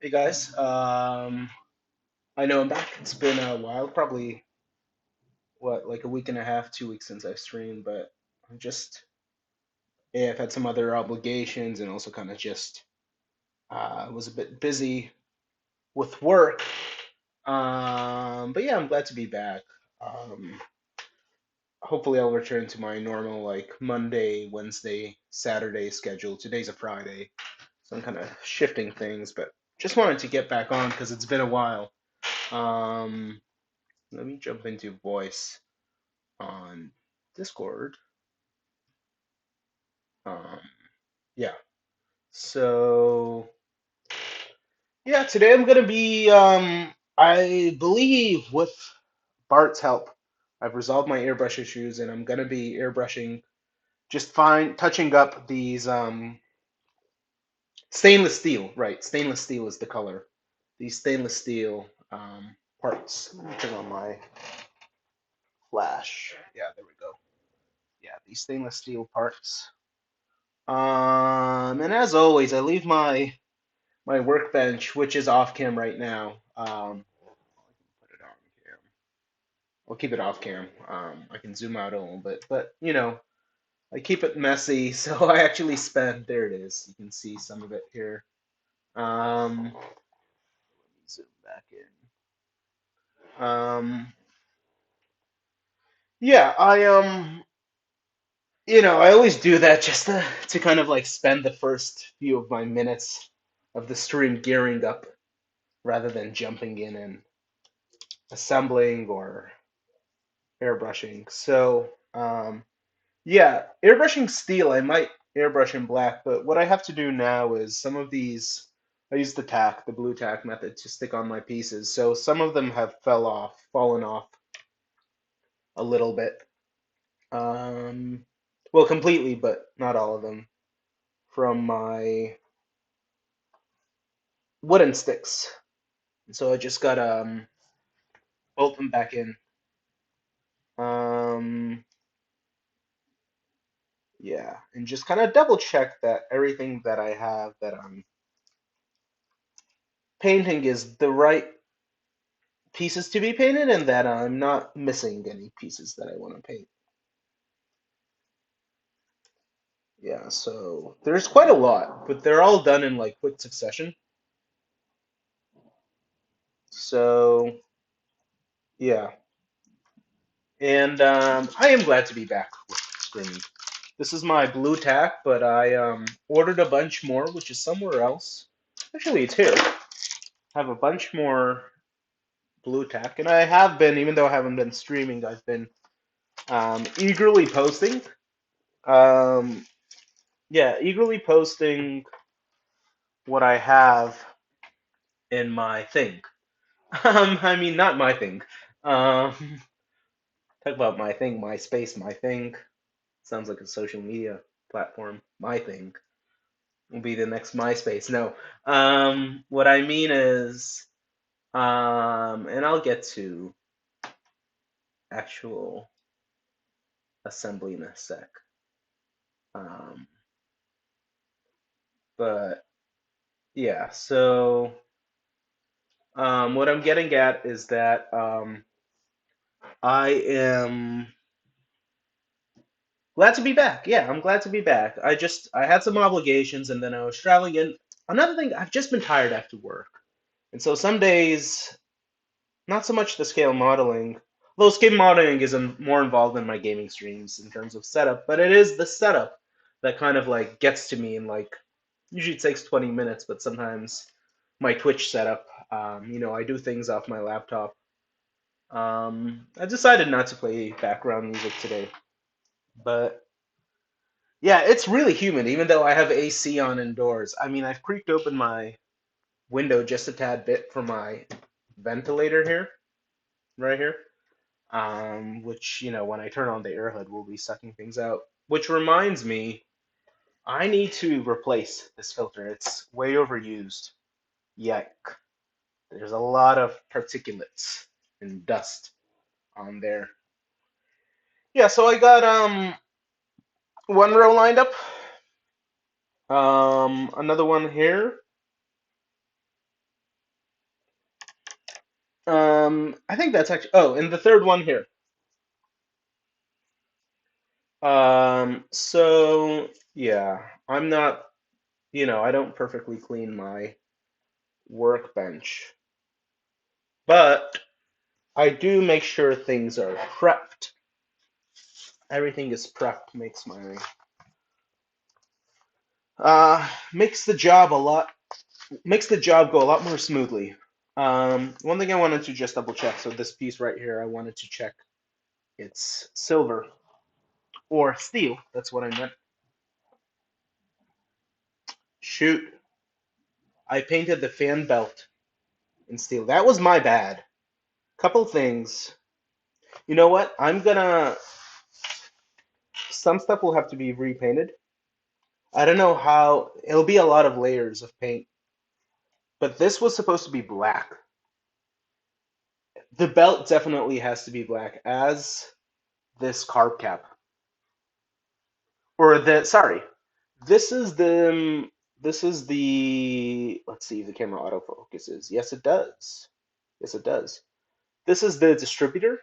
Hey guys, I know I'm back. It's been a while, probably like a week and a half, 2 weeks since I've streamed, but I'm just yeah, I've had some other obligations and also kind of just was a bit busy with work. But yeah, I'm glad to be back. Um, Hopefully I'll return to my normal like Monday, Wednesday, Saturday schedule. Today's a Friday, so I'm kind of shifting things, but just wanted to get back on because it's been a while. Um, Let me jump into voice on Discord. Um, yeah. So yeah, today I'm gonna be I believe with Bart's help, I've resolved my airbrush issues and I'm gonna be airbrushing just fine, touching up these stainless steel, right? Stainless steel is the color. These stainless steel parts. Let me turn on my flash. Yeah, there we go. Yeah, these stainless steel parts. And as always, I leave my workbench, which is off cam right now. Put it on cam. I'll keep it off cam. I can zoom out a little bit, but I keep it messy, so I actually spend. There it is. You can see some of it here. Let me zoom back in. Yeah, I always do that just to kind of like spend the first few of my minutes of the stream gearing up rather than jumping in and assembling or airbrushing. So, yeah, airbrushing steel, I might airbrush in black, but what I have to do now is some of these, I use the blue tack method to stick on my pieces. So some of them have fallen off a little bit. Um, well, completely, but not all of them from my wooden sticks. So I just gotta bolt them back in. Um, yeah, and just kind of double check that everything that I have that I'm painting is the right pieces to be painted and that I'm not missing any pieces that I want to paint. Yeah, so there's quite a lot, but they're all done in like quick succession. So yeah, and I am glad to be back with streaming. This is my blue tack, but I ordered a bunch more, which is somewhere else. Actually, it's here. I have a bunch more blue tack, and I have been, even though I haven't been streaming, I've been eagerly posting. Um, yeah, eagerly posting what I have in my thing. I mean, not my thing. Um, talk about my thing, my space, my thing. Sounds like a social media platform. My thing will be the next MySpace. No. What I mean is, and I'll get to actual assembly in a sec. Um, but yeah, so what I'm getting at is that I am glad to be back. Yeah, I'm glad to be back. I had some obligations and then I was traveling and another thing, I've just been tired after work. And so some days, not so much the scale modeling, though scale modeling is more involved in my gaming streams in terms of setup, but it is the setup that kind of like gets to me in like usually it takes 20 minutes, but sometimes my Twitch setup, I do things off my laptop. I decided not to play background music today, but yeah, it's really humid, even though I have AC on indoors. I mean, I've creaked open my window just a tad bit for my ventilator here, right here, which, when I turn on the air hood, will be sucking things out. Which reminds me, I need to replace this filter. It's way overused. Yike. There's a lot of particulates and dust on there. Yeah, so I got one row lined up. Another one here. I think that's actually, oh, and the third one here. So yeah, I'm not, I don't perfectly clean my workbench, but I do make sure things are prepped. Everything is prepped, makes the job makes the job go a lot more smoothly. One thing I wanted to just double check. So this piece right here, I wanted to check it's silver or steel. That's what I meant. Shoot, I painted the fan belt in steel. That was my bad. Couple things. You know what? Some stuff will have to be repainted. I don't know how, it'll be a lot of layers of paint, but this was supposed to be black. The belt definitely has to be black, as this carb cap. Or sorry, this is the, let's see if the camera autofocuses. Yes, it does. Yes, it does. This is the distributor.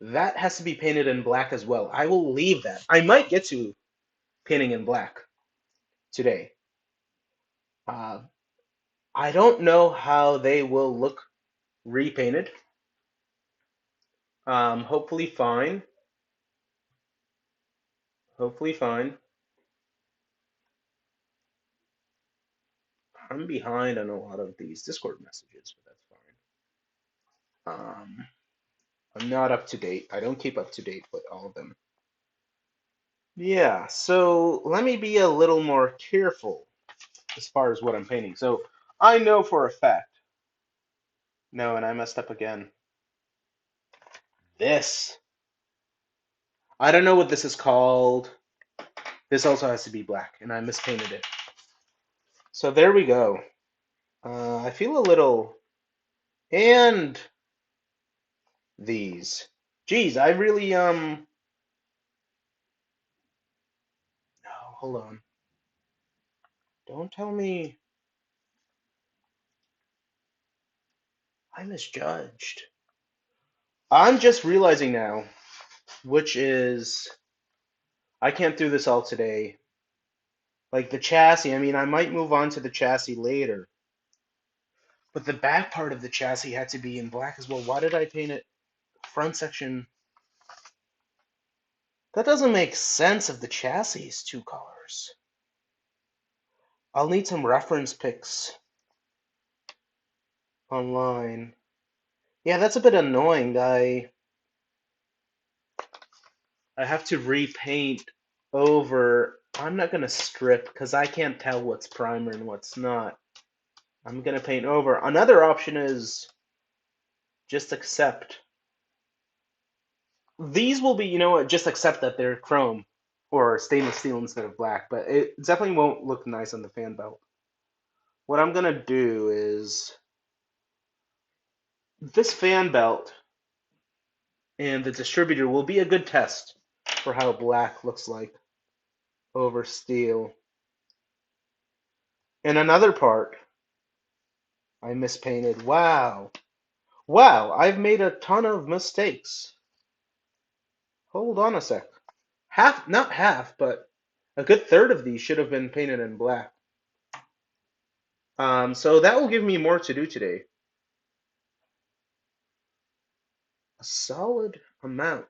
That has to be painted in black as well. I will leave that. I might get to painting in black today. Uh, I don't know how they will look repainted. Hopefully fine. Hopefully fine. I'm behind on a lot of these Discord messages, but that's fine. I'm not up to date. I don't keep up to date with all of them. Yeah, so let me be a little more careful as far as what I'm painting. So I know for a fact. No, and I messed up again. This. I don't know what this is called. This also has to be black, and I mispainted it. So there we go. I feel a little. And these. Geez, I really, no, hold on. Don't tell me I misjudged. I'm just realizing now, which is, I can't do this all today. Like the chassis, I mean, I might move on to the chassis later. But the back part of the chassis had to be in black as well. Why did I paint it front section? That doesn't make sense if the chassis is two colors. I'll need some reference pics online. Yeah, that's a bit annoying. I have to repaint over. I'm not gonna strip because I can't tell what's primer and what's not. I'm gonna paint over. Another option is just accept. These will be, just accept that they're chrome or stainless steel instead of black, but it definitely won't look nice on the fan belt. What I'm gonna do is this fan belt and the distributor will be a good test for how black looks like over steel. And another part I mispainted. Wow. Wow, I've made a ton of mistakes. Hold on a sec. Half, not half, but a good third of these should have been painted in black. So that will give me more to do today. A solid amount.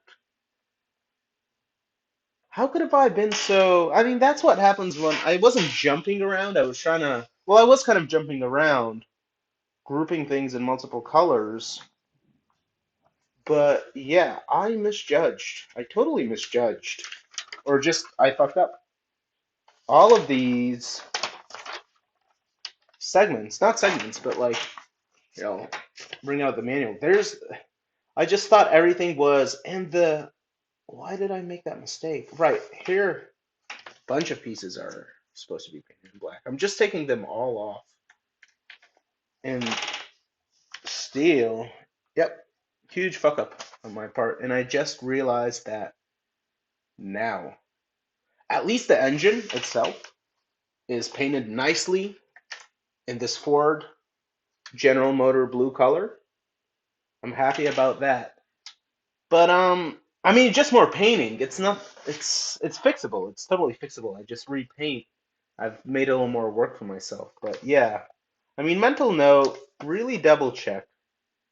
How could have I been so? I mean, that's what happens when I wasn't jumping around. I was trying to, well, I was kind of jumping around, grouping things in multiple colors. But yeah, I misjudged. I totally misjudged. Or just, I fucked up. All of these segments, not segments, but like, you know, bring out the manual. I just thought everything was, why did I make that mistake? Right, here, a bunch of pieces are supposed to be painted in black. I'm just taking them all off. And steel, yep, huge fuck up on my part. And I just realized that now. At least the engine itself is painted nicely in this Ford General Motor blue color. I'm happy about that. But I mean, just more painting. It's not. It's fixable. It's totally fixable. I just repaint. I've made a little more work for myself. But yeah, I mean, mental note. Really double check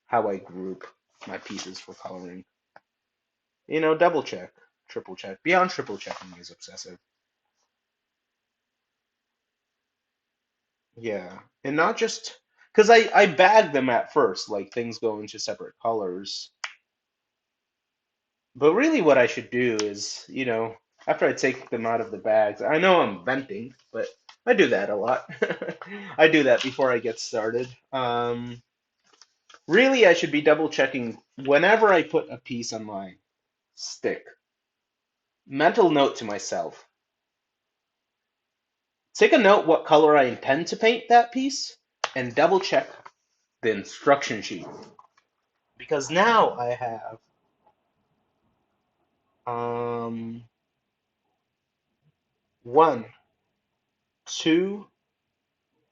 how I group my pieces for coloring. Double check, triple check. Beyond triple checking is obsessive. Yeah, and not just because I bag them at first, like things go into separate colors. But really, what I should do is, after I take them out of the bags, I know I'm venting, but I do that a lot. I do that before I get started. Really, I should be double checking whenever I put a piece on my stick. Mental note to myself. Take a note what color I intend to paint that piece and double check the instruction sheet. Because now I have um, one, two,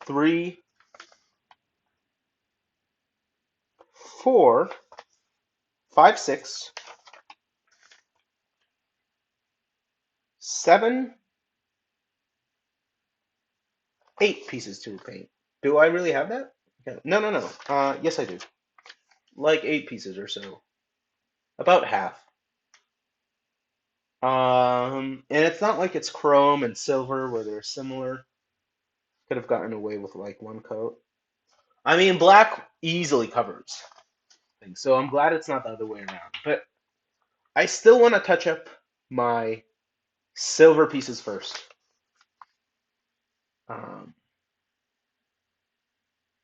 three, four, five, six, seven, eight pieces to paint. Do I really have that? Okay. No, no, no. Yes, I do. Like 8 pieces or so. About half. And it's not like it's chrome and silver where they're similar. Could have gotten away with like one coat. I mean, black easily covers things, so I'm glad it's not the other way around. But I still want to touch up my silver pieces first, um,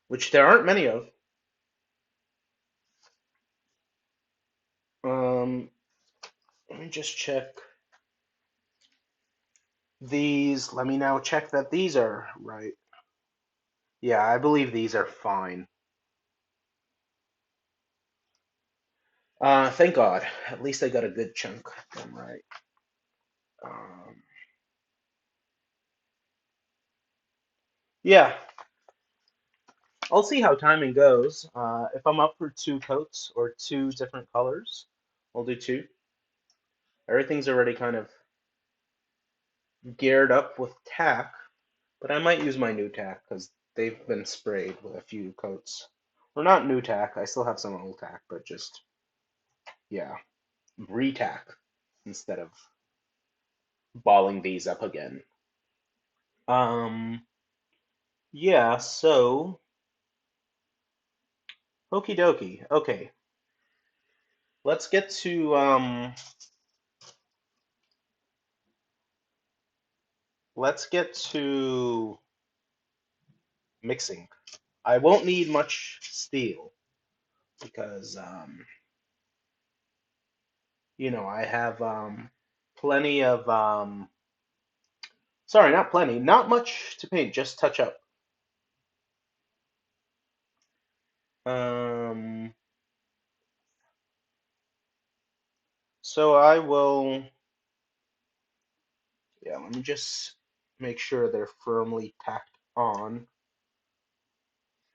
which there aren't many of. Um, Let me just check these. Let me now check that these are right. Yeah, I believe these are fine. Thank God. At least I got a good chunk of them right. Um, yeah, I'll see how timing goes. If I'm up for 2 coats or 2 different colors, I'll do 2. Everything's already kind of geared up with tack, but I might use my new tack because they've been sprayed with a few coats. Or not new tack, I still have some old tack, but just, yeah, re-tack instead of balling these up again. Um, yeah, so, okie dokie. Okay, let's get to, let's get to mixing. I won't need much steel because, I have, plenty of, sorry, not plenty, not much to paint, just touch up. Um, so I will, yeah, let me just make sure they're firmly tacked on.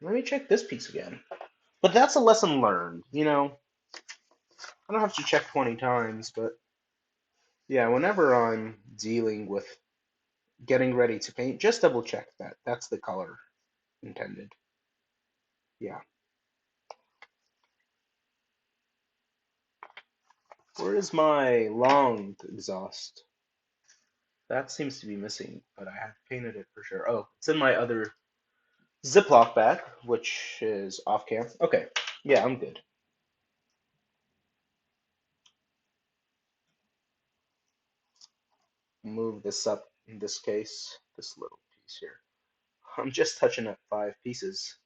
Let me check this piece again. But that's a lesson learned, I don't have to check 20 times, but yeah, whenever I'm dealing with getting ready to paint, just double check that. That's the color intended. Yeah. Where is my long exhaust? That seems to be missing, but I have painted it for sure. Oh, it's in my other Ziploc bag, which is off cam. Okay. Yeah, I'm good. Move this up in this case, this little piece here. I'm just touching up 5 pieces.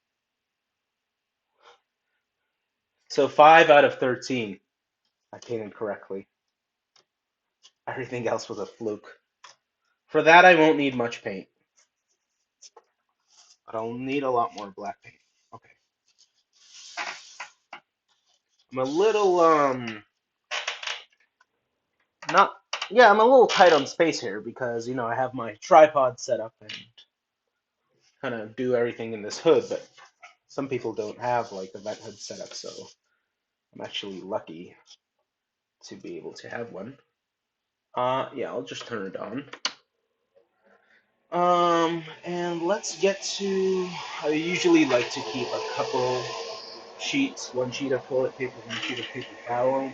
So 5 out of 13 I painted correctly. Everything else was a fluke. For that, I won't need much paint, but I'll need a lot more black paint. Okay. I'm a little, not, yeah, I'm a little tight on space here because, I have my tripod set up and kind of do everything in this hood, but some people don't have like a vent hood set up, so I'm actually lucky to be able to have one. Yeah, I'll just turn it on. And let's get to. I usually like to keep a couple sheets, one sheet of toilet paper, one sheet of paper towel,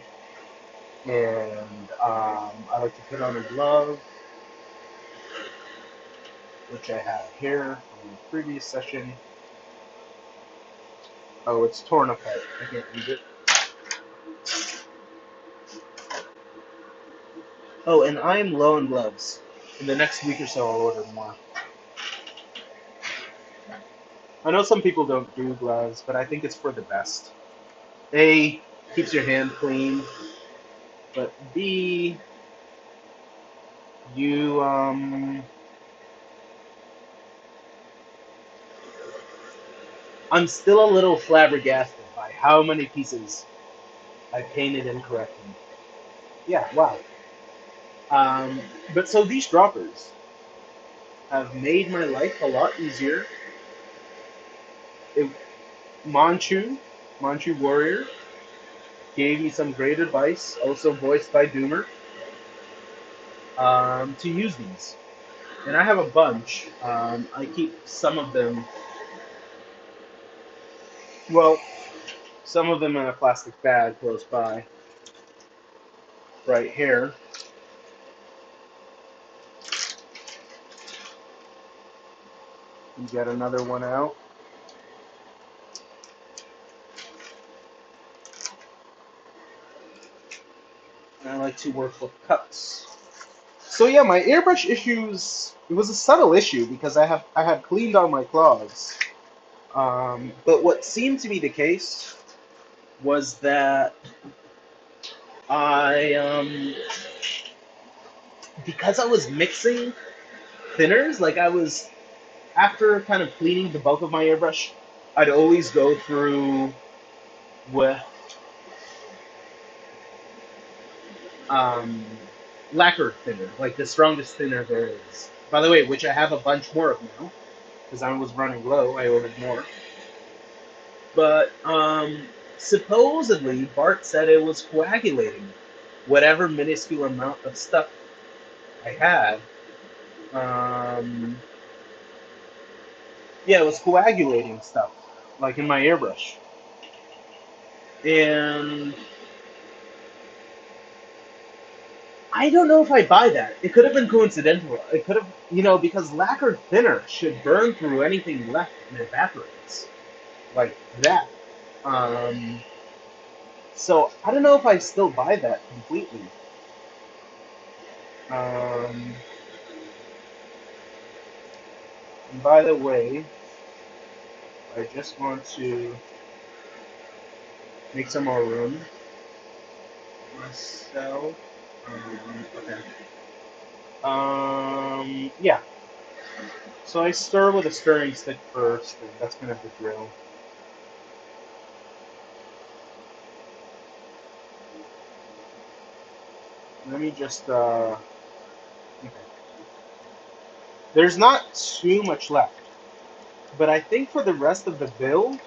and I like to put on a glove, which I have here from the previous session. Oh, it's torn apart. I can't use it. Oh, and I am low on gloves. In the next week or so, I'll order more. I know some people don't do gloves, but I think it's for the best. A, keeps your hand clean, but B, you I'm still a little flabbergasted by how many pieces I painted incorrectly. Yeah, wow. But so these droppers have made my life a lot easier. It, Manchu Warrior, gave me some great advice, also voiced by Doomer, to use these. And I have a bunch. I keep some of them, well, some of them in a plastic bag close by, right here. You get another one out. And I like to work with cups. So yeah, my airbrush issues, it was a subtle issue because I had cleaned on my cloths. But what seemed to be the case was that I because I was mixing thinners, like I was after kind of cleaning the bulk of my airbrush, I'd always go through with um, lacquer thinner, like the strongest thinner there is. By the way, which I have a bunch more of now, because I was running low. I ordered more. But supposedly, Bart said it was coagulating whatever minuscule amount of stuff I had. Um, yeah, it was coagulating stuff, like in my airbrush. And I don't know if I buy that. It could have been coincidental. It could have, because lacquer thinner should burn through anything left and evaporates like that. Um, so I don't know if I still buy that completely. Um, and by the way, I just want to make some more room myself. Okay. Yeah. So I stir with a stirring stick first, and that's kind of the drill. Let me just, okay. There's not too much left, but I think for the rest of the build,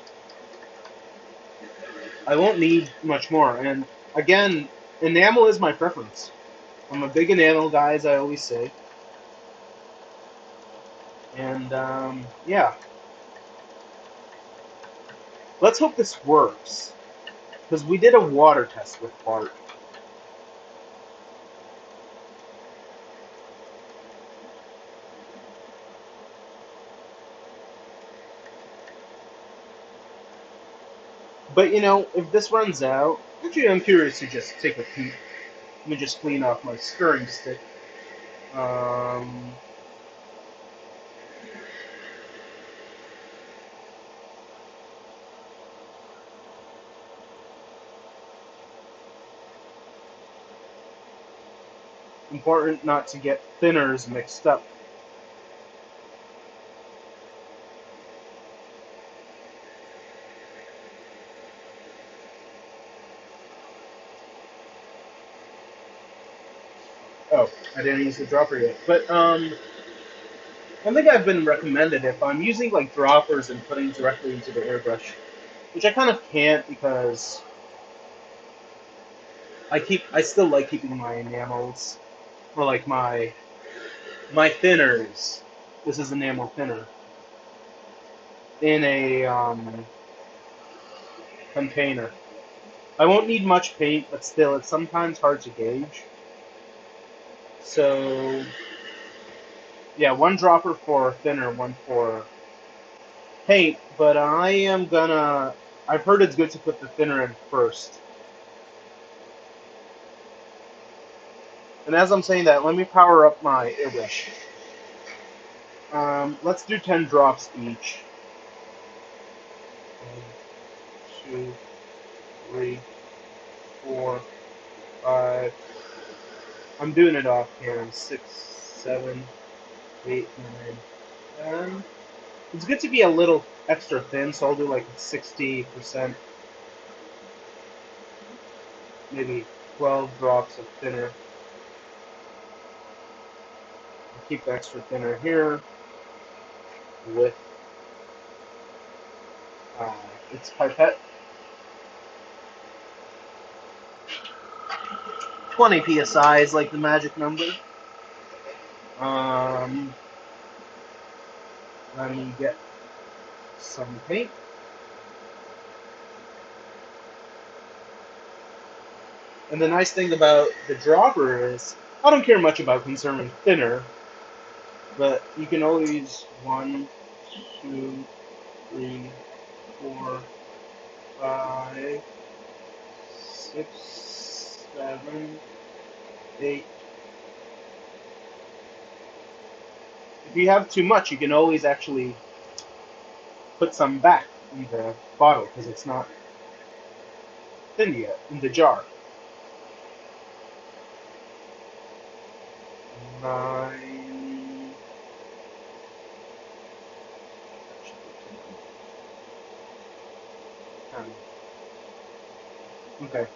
I won't need much more. And again, enamel is my preference. I'm a big enamel guy, as I always say. And yeah, let's hope this works. Because we did a water test with Bart. But if this runs out, actually I'm curious to just take a peek. Let me just clean off my stirring stick. Um, Important not to get thinners mixed up. Oh, I didn't use the dropper yet. But one thing I've been recommended if I'm using like droppers and putting directly into the airbrush, which I kind of can't because I still like keeping my enamels, or like my thinners. This is enamel thinner in a container. I won't need much paint, but still, it's sometimes hard to gauge. So, yeah, one dropper for thinner, one for paint. But I am gonna. I've heard it's good to put the thinner in first. And as I'm saying that, let me power up my airbrush. Let's do 10 drops each. 1, 2, 3, 4, 5. I'm doing it off here. 6, 7, 8, 9, 10. It's good to be a little extra thin, so I'll do like 60%, maybe 12 drops of thinner. I'll keep the extra thinner here with its pipette. 20 psi is like the magic number. Um, Let me get some paint. And the nice thing about the dropper is, I don't care much about conserving thinner, but you can always 1, 2, 3, 4, 5, 6, 7, 8. If you have too much, you can always actually put some back in the bottle because it's not thin yet in the jar. 9. Okay.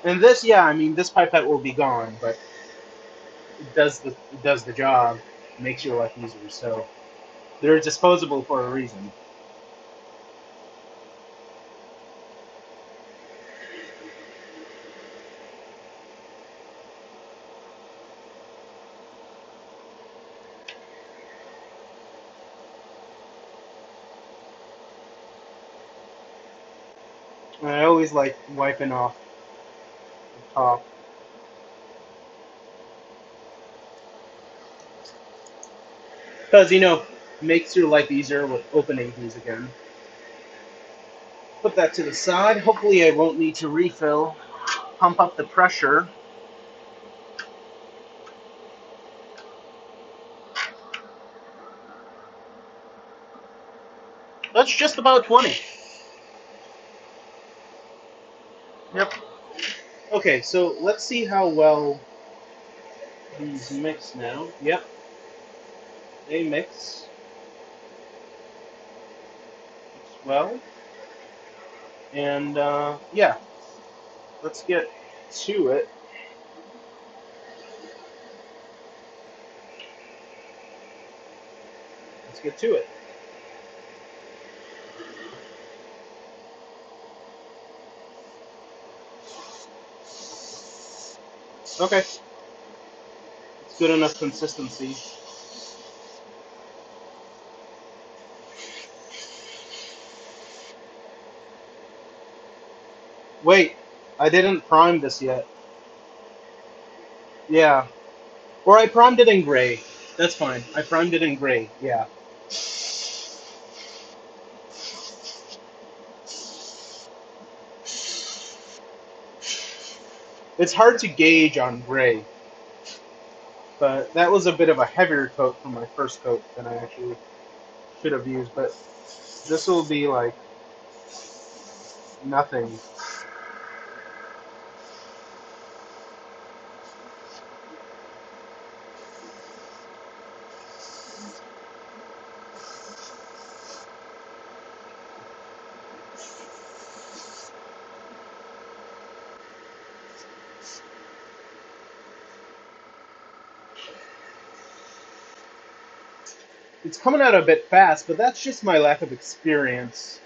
And this, yeah, I mean, this pipette will be gone, but it does the job, makes your life easier. So they're disposable for a reason. And I always like wiping off the top. Because, makes your life easier with opening these again. Put that to the side. Hopefully I won't need to refill. Pump up the pressure. That's just about 20. Yep. Okay, so let's see how well these mix now. Yep, they mix well. And, yeah, let's get to it. Let's get to it. Okay, it's good enough consistency. Wait, I didn't prime this yet. Yeah. Or I primed it in gray. That's fine. I primed it in gray. Yeah. It's hard to gauge on gray, but that was a bit of a heavier coat from my first coat than I actually should have used. But this will be like nothing. It's coming out a bit fast, but that's just my lack of experience.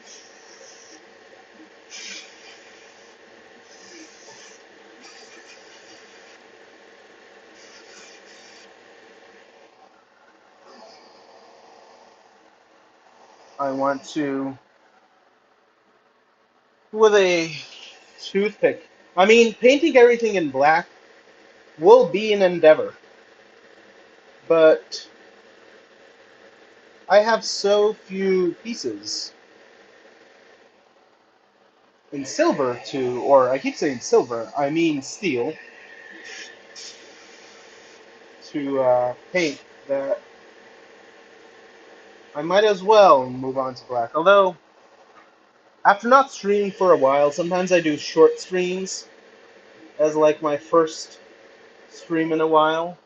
I want to, with a toothpick. I mean, painting everything in black will be an endeavor, but I have so few pieces in silver to, or I keep saying silver, I mean steel, to paint that I might as well move on to black. Although, after not streaming for a while, sometimes I do short streams as like my first stream in a while.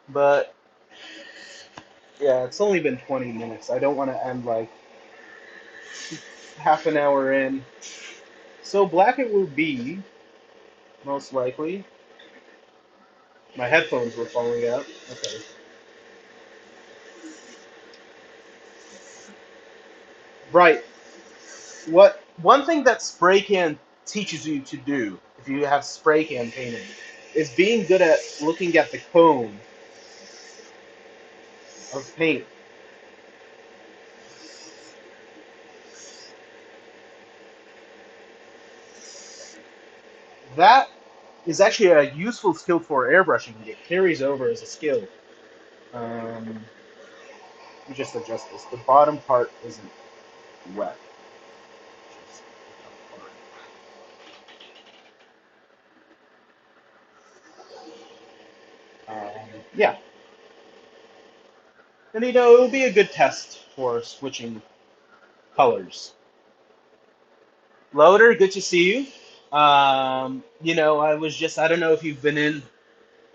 But yeah, it's only been 20 minutes. I don't want to end like half an hour in. So black it will be, most likely. My headphones were falling out. Okay. Right. What one thing that spray can teaches you to do if you have spray can painting is being good at looking at the cone of paint. That is actually a useful skill for airbrushing. It carries over as a skill. Let me just adjust this. The bottom part isn't wet. Yeah, and it will be a good test for switching colors. Loader, good to see you. I was just, I don't know if you've been in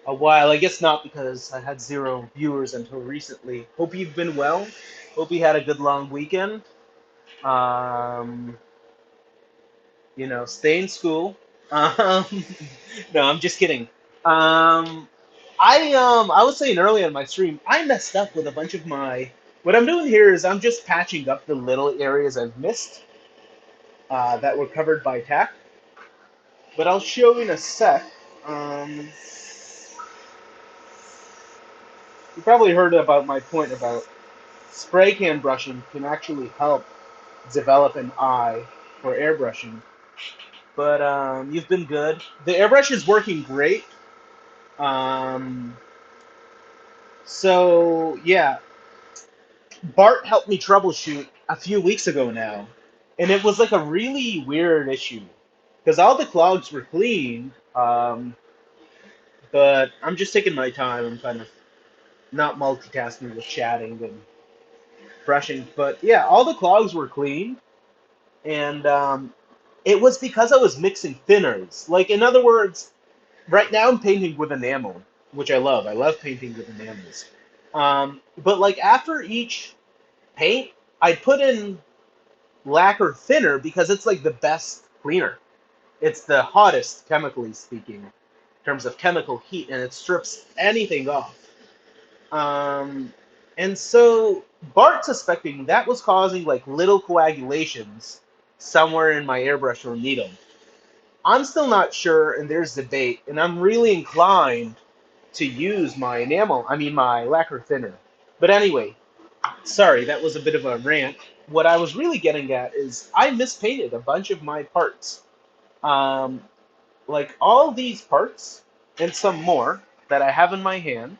a while. I guess not because I had zero viewers until recently. Hope you've been well. Hope you had a good long weekend. Um, stay in school. Um, no, I'm just kidding. Um, I was saying earlier in my stream, I messed up with a bunch of my. What I'm doing here is I'm just patching up the little areas I've missed that were covered by tack. But I'll show you in a sec. Um, you probably heard about my point about spray can brushing can actually help develop an eye for airbrushing. But you've been good. The airbrush is working great. Um, so yeah, Bart helped me troubleshoot a few weeks ago now, and it was like a really weird issue because all the clogs were clean. But I'm just taking my time. I'm kind of not multitasking with chatting and brushing. But yeah, all the clogs were clean, and it was because I was mixing thinners. Like in other words, right now I'm painting with enamel, which I love. I love painting with enamels. But like after each paint, I put in lacquer thinner because it's like the best cleaner. It's the hottest, chemically speaking, in terms of chemical heat, and it strips anything off. Um, and so Bart suspecting that was causing like little coagulations somewhere in my airbrush or needle. I'm still not sure, and there's debate, and I'm really inclined to use my my lacquer thinner. But anyway, sorry, that was a bit of a rant. What I was really getting at is I mispainted a bunch of my parts. Um, like all these parts and some more that I have in my hand,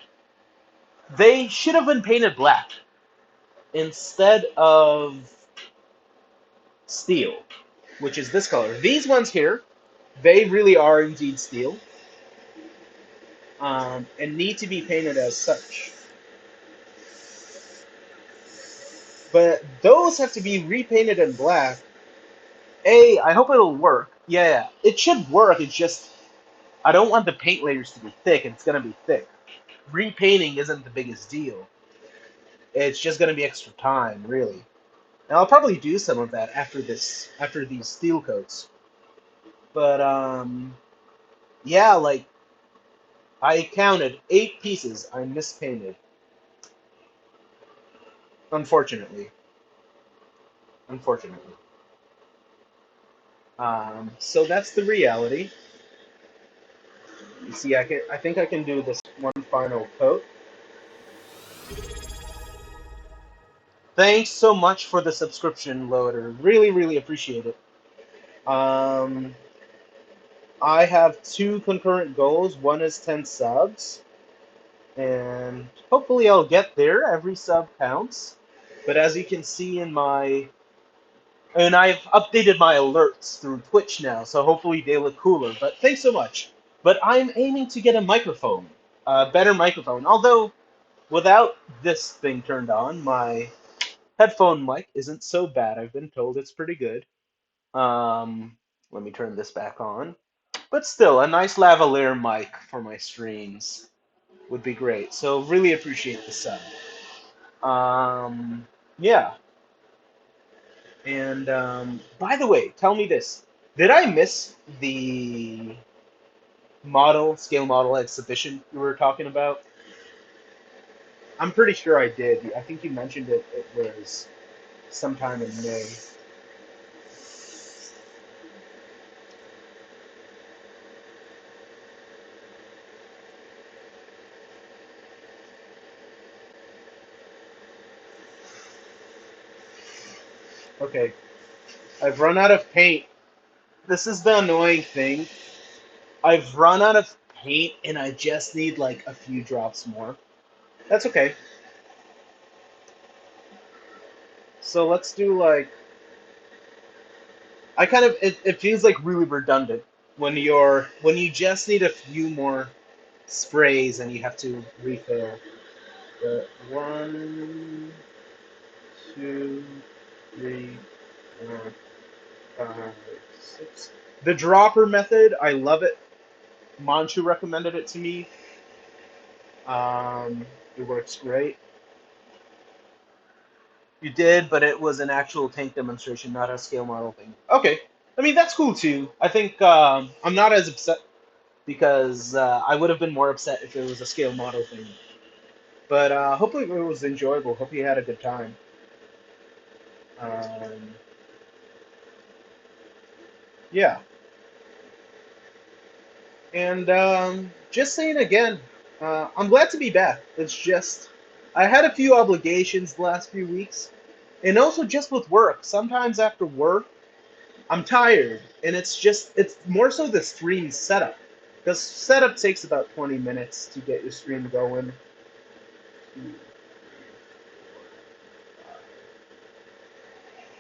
they should have been painted black instead of steel, which is this color. These ones here, they really are indeed steel, and need to be painted as such. But those have to be repainted in black. I hope it'll work. Yeah, it should work. It's just I don't want the paint layers to be thick, and it's gonna be thick. Repainting isn't the biggest deal. It's just gonna be extra time, really. And I'll probably do some of that after these steel coats. But yeah, like I counted 8 pieces I mispainted. unfortunately. Unfortunately. So that's the reality. You see, I think I can do this one final coat. Thanks so much for the subscription, Loader. Really, really appreciate it. Um, I have two concurrent goals. One is 10 subs, and hopefully I'll get there. Every sub counts. But as you can see in my, and I've updated my alerts through Twitch now, so hopefully they look cooler. But thanks so much. But I'm aiming to get a microphone, a better microphone. Although without this thing turned on, my headphone mic isn't so bad. I've been told it's pretty good. Let me turn this back on. But still, a nice lavalier mic for my streams would be great. So really appreciate the sub. Yeah. And by the way, tell me this: did I miss the scale model exhibition you were talking about? I'm pretty sure I did. I think you mentioned it. It was sometime in May. Okay, I've run out of paint. This is the annoying thing. I've run out of paint and I just need like a few drops more. That's okay. So let's do like it feels like really redundant when you just need a few more sprays and you have to refill. But one, two, three, four, five, six. The dropper method, I love it. Manchu recommended it to me. It works great. You did, but it was an actual tank demonstration, not a scale model thing. Okay, I mean that's cool too. I think I'm not as upset because I would have been more upset if it was a scale model thing. But hopefully it was enjoyable. Hope you had a good time. Um, yeah, and just saying again, I'm glad to be back. It's just I had a few obligations the last few weeks, and also just with work. Sometimes after work, I'm tired, and it's more so the stream setup. Because setup takes about 20 minutes to get your stream going.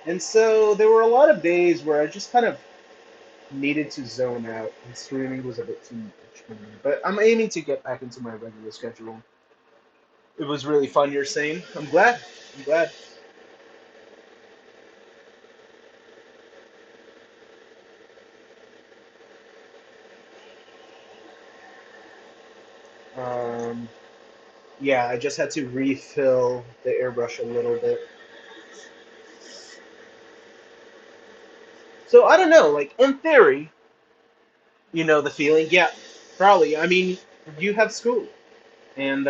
And so there were a lot of days where I just kind of needed to zone out, and streaming was a bit too much for me. But I'm aiming to get back into my regular schedule. It was really fun, you're saying. I'm glad. I'm glad. Um, yeah, I just had to refill the airbrush a little bit. So I don't know, like in theory, you know the feeling. Yeah, probably. I mean, you have school, and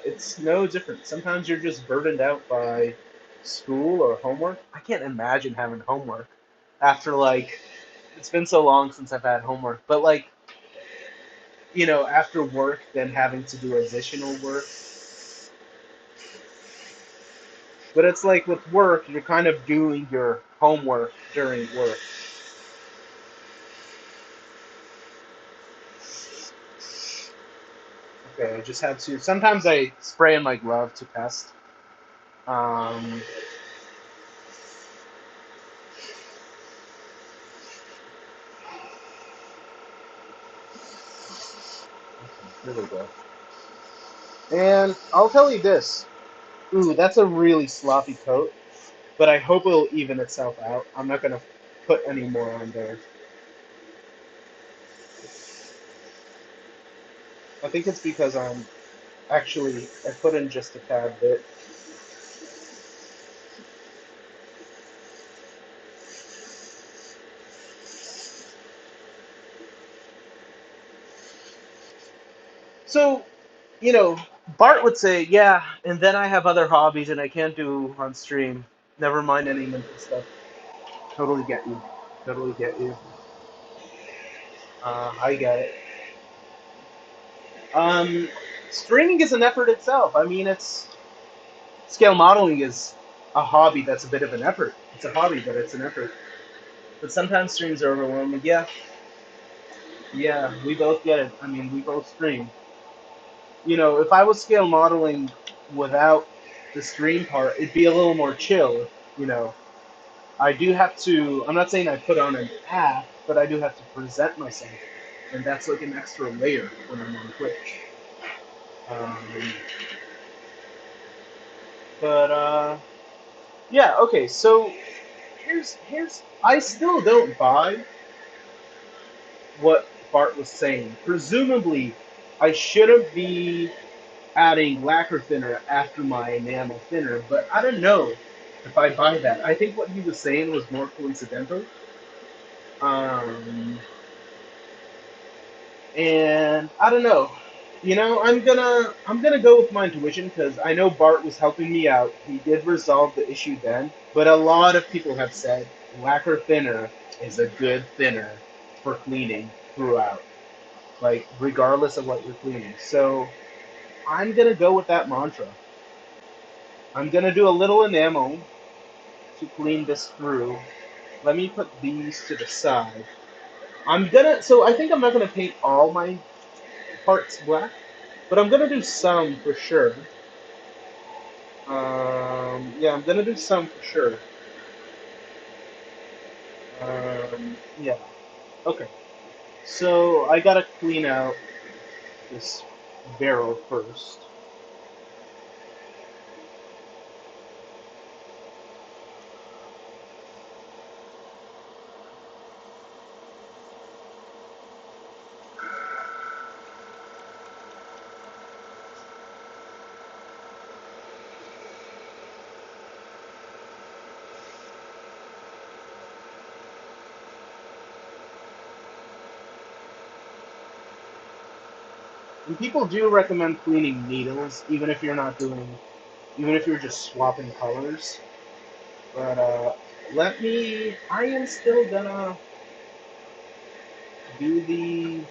it's no different. Sometimes you're just burdened out by school or homework. I can't imagine having homework after like it's been so long since I've had homework. But like, after work, then having to do additional work. But it's like with work, you're kind of doing your homework during work. Okay, I just had to. Sometimes I spray in my glove to test. Um, there we go. And I'll tell you this. Ooh, that's a really sloppy coat, but I hope it'll even itself out. I'm not gonna put any more on there. I think it's because I put in just a tad bit. So, you know, Bart would say, yeah, and then I have other hobbies and I can't do on stream. Never mind any mental stuff. Totally get you. Totally get you. I get it. Um, Streaming is an effort itself. I mean, it's scale modeling is a hobby that's a bit of an effort. It's a hobby, but it's an effort. But sometimes streams are overwhelming. Yeah, yeah, we both get it. I mean, we both stream. You know, if I was scale modeling without the stream part, it'd be a little more chill. You know, I do have to. I'm not saying I put on an act, but I do have to present myself, and that's like an extra layer when I'm on Twitch. Um, but yeah, okay. So here's I still don't buy what Bart was saying. Presumably, I shouldn't be adding lacquer thinner after my enamel thinner, but I don't know if I buy that. I think what he was saying was more coincidental. Um, and I don't know. You know, I'm gonna go with my intuition because I know Bart was helping me out. He did resolve the issue then, but a lot of people have said lacquer thinner is a good thinner for cleaning throughout, like regardless of what you're cleaning. So I'm gonna go with that mantra. I'm gonna do a little enamel to clean this through. Let me put these to the side. So I think I'm not gonna paint all my parts black, but I'm gonna do some for sure. Yeah, I'm gonna do some for sure. Yeah. Okay. So I gotta clean out this barrel first. And people do recommend cleaning needles, even if you're just swapping colors. But I am still gonna do the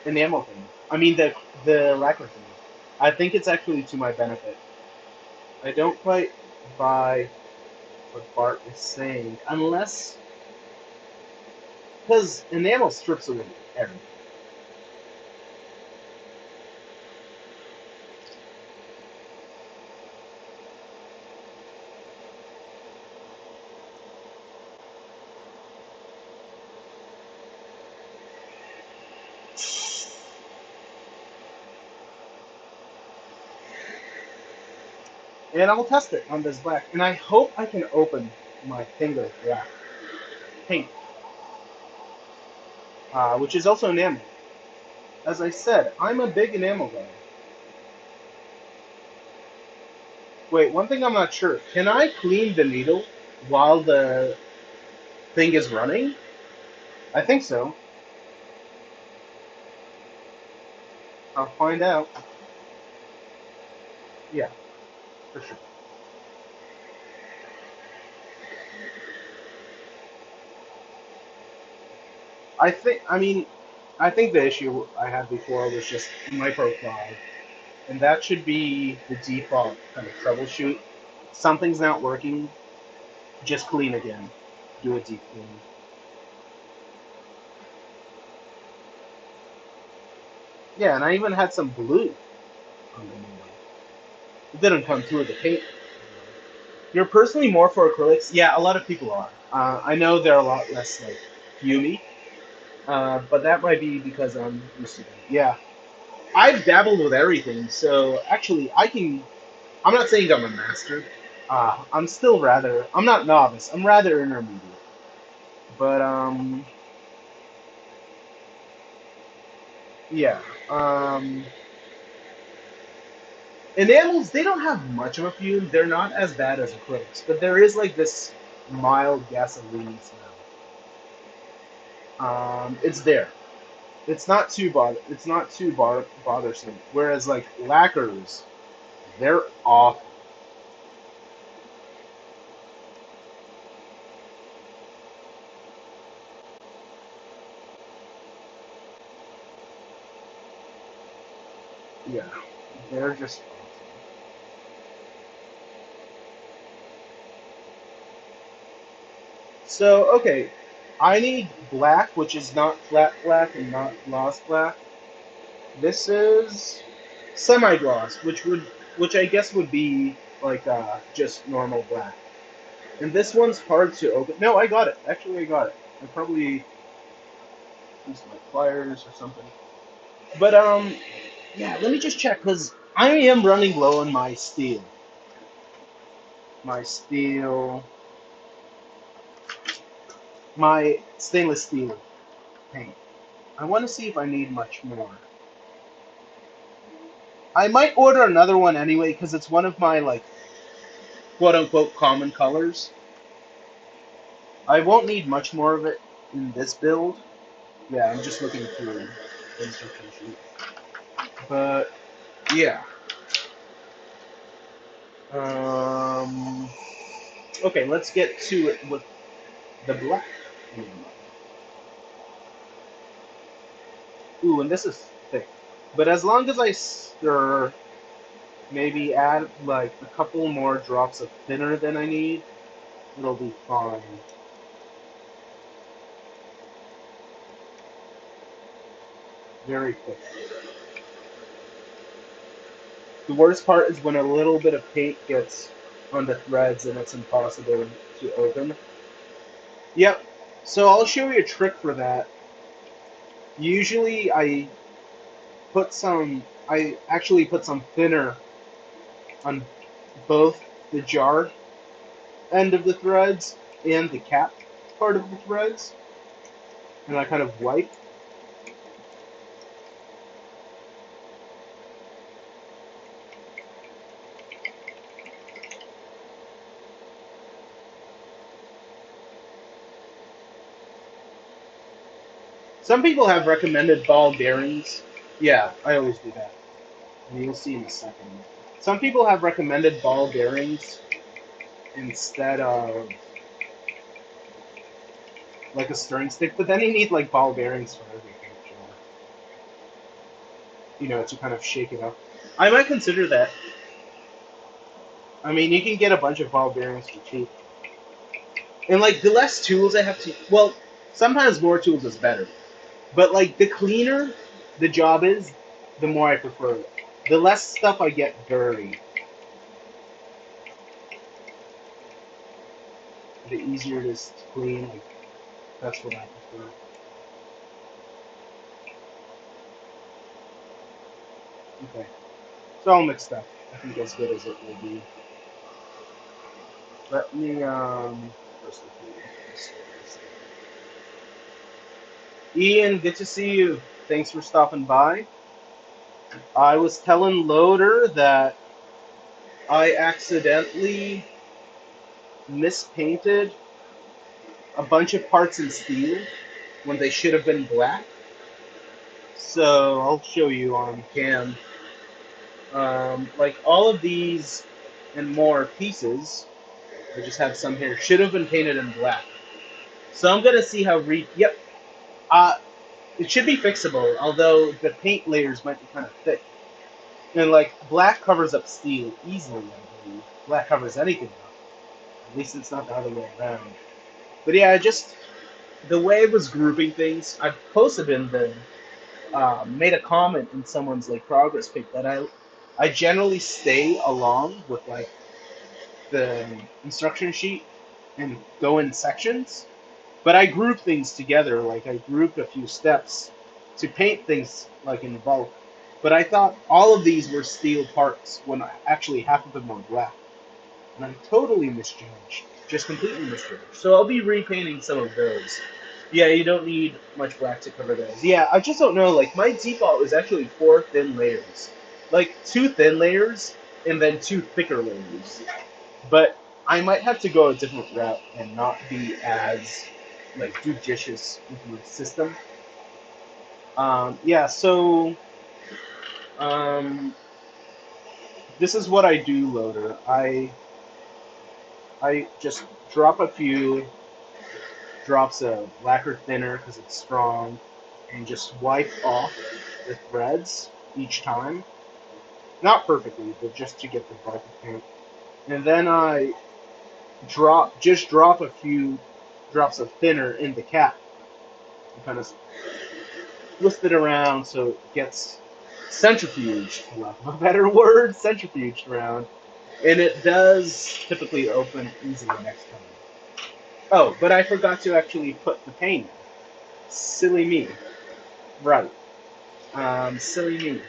enamel thing. I mean the lacquer thing. I think it's actually to my benefit. I don't quite buy what Bart is saying, unless because enamel strips away everything. And I'll test it on this black, and I hope I can open my finger black paint, which is also enamel. As I said, I'm a big enamel guy. Wait, one thing I'm not sure. Can I clean the needle while the thing is running? I think so. I'll find out. Yeah, for sure. I mean, I think the issue I had before was just micro clog, and that should be the default kind of troubleshoot. Something's not working, just clean again. Do a deep clean. Yeah, and I even had some blue on the needle. It didn't come through the paint. You're personally more for acrylics? Yeah, a lot of people are. I know they're a lot less like fumy, but that might be because I'm used to them. Yeah, I've dabbled with everything, so actually I can. I'm not saying I'm a master. I'm still rather. I'm not novice. I'm rather intermediate. But yeah. Um, Enamels, they don't have much of a fume. They're not as bad as acrylics, but there is like this mild gasoline smell. It's there. It's not too bothersome. Whereas like lacquers, they're awful. Yeah, they're just awful. So okay, I need black, which is not flat black and not gloss black. This is semi-gloss, which I guess would be like just normal black. And this one's hard to open. No, I got it. Actually, I got it. I probably used my pliers or something. But yeah. Let me just check because I am running low on my steel. My steel, my stainless steel paint. I want to see if I need much more. I might order another one anyway because it's one of my like quote unquote common colors. I won't need much more of it in this build. Yeah, I'm just looking through the instruction sheet. But yeah. Um, okay, let's get to it with the black. Ooh, and this is thick. But as long as I stir, maybe add like a couple more drops of thinner than I need, it'll be fine. Very thick. The worst part is when a little bit of paint gets on the threads and it's impossible to open. Yep. So I'll show you a trick for that. Usually I actually put some thinner on both the jar end of the threads and the cap part of the threads, and I kind of wipe. Some people have recommended ball bearings. Yeah, I always do that. And you'll see in a second. Some people have recommended ball bearings instead of like a stirring stick, but then you need like ball bearings for everything, to kind of shake it up. I might consider that. I mean, you can get a bunch of ball bearings for cheap. And like the less tools I have to, well, sometimes more tools is better. But like the cleaner the job is, the more I prefer it. The less stuff I get dirty, the easier it is to clean. Like that's what I prefer. Okay, it's all mixed up. I think as good as it will be. Let me first look at this. Ian, good to see you. Thanks for stopping by. I was telling Loader that I accidentally mispainted a bunch of parts in steel when they should have been black. So I'll show you on cam. Like all of these and more pieces, I just have some here, should have been painted in black. So I'm gonna see how yep. Uh, it should be fixable, although the paint layers might be kind of thick. And like black covers up steel easily, I believe. Black covers anything up. At least it's not the other way around. But yeah, just the way it was grouping things, I posted in the made a comment in someone's like progress pic that I generally stay along with like the instruction sheet and go in sections, but I group things together. Like I grouped a few steps to paint things like in bulk. But I thought all of these were steel parts when actually half of them were black, and I totally misjudged, just completely misjudged. So I'll be repainting some of those. Yeah, you don't need much black to cover those. Yeah, I just don't know. Like my default is actually four thin layers, like two thin layers and then two thicker layers. But I might have to go a different route and not be as like judicious with my system. Yeah, so um, this is what I do, loader. I just drop a few drops of lacquer thinner because it's strong, and just wipe off the threads each time. Not perfectly, but just to get the bulk of paint. And then I drop a few drops of thinner in the cap and kind of twist it around so it gets centrifuged, for lack of a better word, centrifuged around. And it does typically open easily next time. Oh, but I forgot to actually put the paint in. Silly me. Right. Silly me.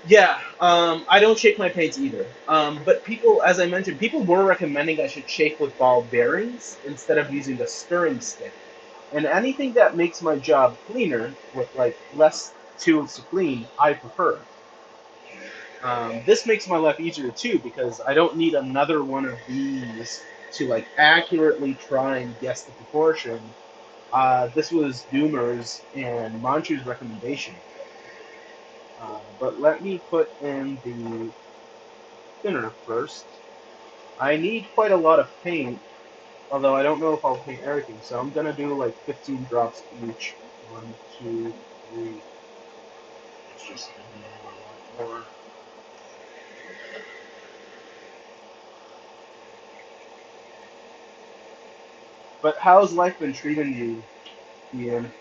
Yeah, I don't shake my paints either. But people, as I mentioned, people were recommending I should shake with ball bearings instead of using a stirring stick. And anything that makes my job cleaner, with like less tools to clean, I prefer. This makes my life easier too because I don't need another one of these to like accurately try and guess the proportion. This was Doomer's and Manchu's recommendation. But let me put in the thinner first. I need quite a lot of paint, although I don't know if I'll paint everything, so I'm gonna do like 15 drops each. One, two, three. It's just more. But how's life been treating you, Ian?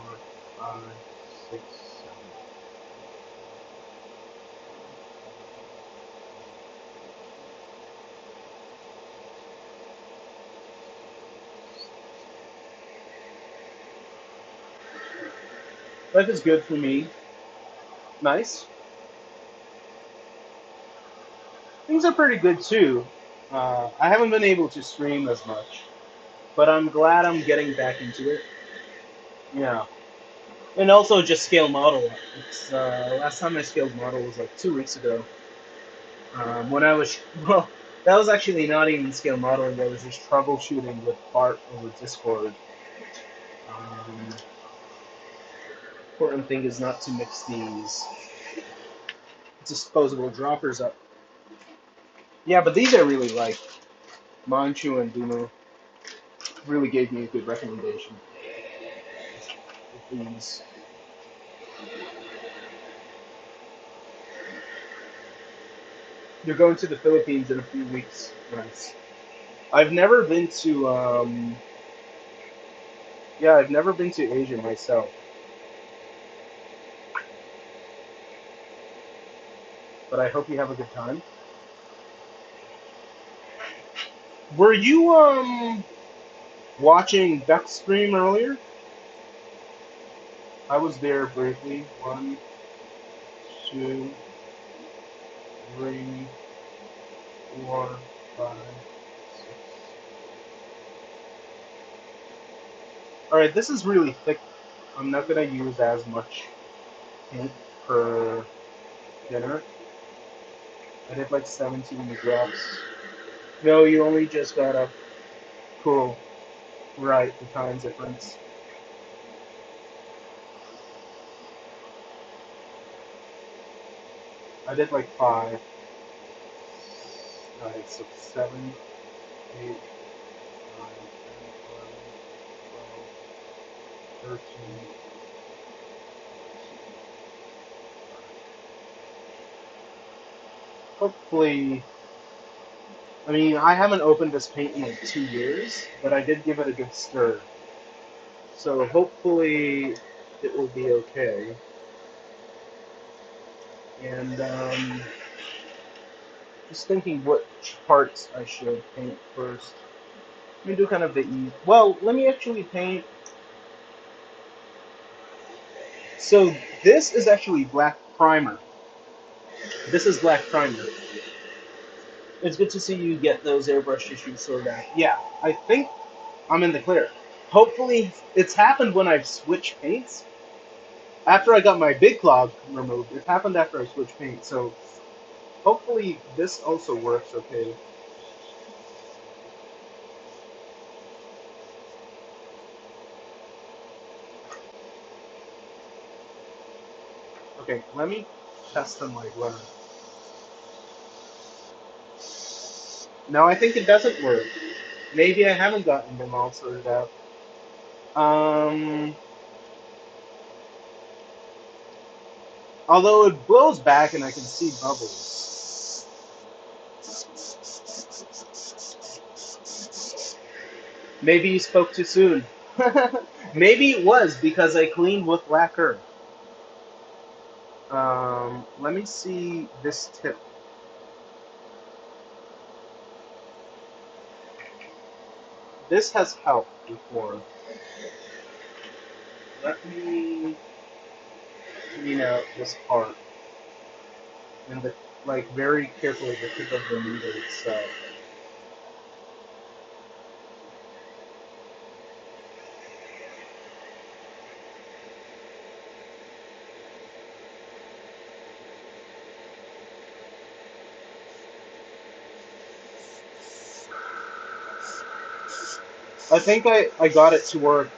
4, 5, 6, 7. Life is good for me. Nice. Things are pretty good too. I haven't been able to stream as much, but I'm glad I'm getting back into it. Yeah. And also just scale model. It's last time I scaled model was like 2 weeks ago. When I was well, that was actually not even scale modeling. I was just troubleshooting with Bart over Discord. Um, Important thing is not to mix these disposable droppers up. Yeah, but these I really like. Manchu and Duno really gave me a good recommendation with these. You're going to the Philippines in a few weeks. Nice. I've never been to yeah, I've never been to Asia myself, but I hope you have a good time. Were you watching Beck's stream earlier? I was there briefly. 1, 2, 3, 4, 5, 6. All right, this is really thick. I'm not gonna use as much paint per dinner. I did like 17 drops. No, you only just got up. Cool. Right, the time difference. I did like 5. Alright, so 7, 8, 9, 10, 11, 12, 13. Hopefully, I mean, I haven't opened this paint in like 2 years, but I did give it a good stir. So hopefully it will be okay. And just thinking which parts I should paint first. Let me do kind of the E. Well, let me actually paint. So this is actually black primer. This is black primer. It's good to see you get those airbrush issues sorted out. Yeah, I think I'm in the clear. Hopefully, it's happened when I've switched paints. after I got my big clog removed. It happened after I switched paint, so hopefully this also works okay. Okay, let me test them like what. No, I think it doesn't work. Maybe I haven't gotten them all sorted out. Um, Although it blows back and I can see bubbles. Maybe you spoke too soon. Maybe it was because I cleaned with lacquer. Let me see this tip. This has helped before. Let me clean out this part and the like very carefully the tip of the needle itself. I think I got it to work.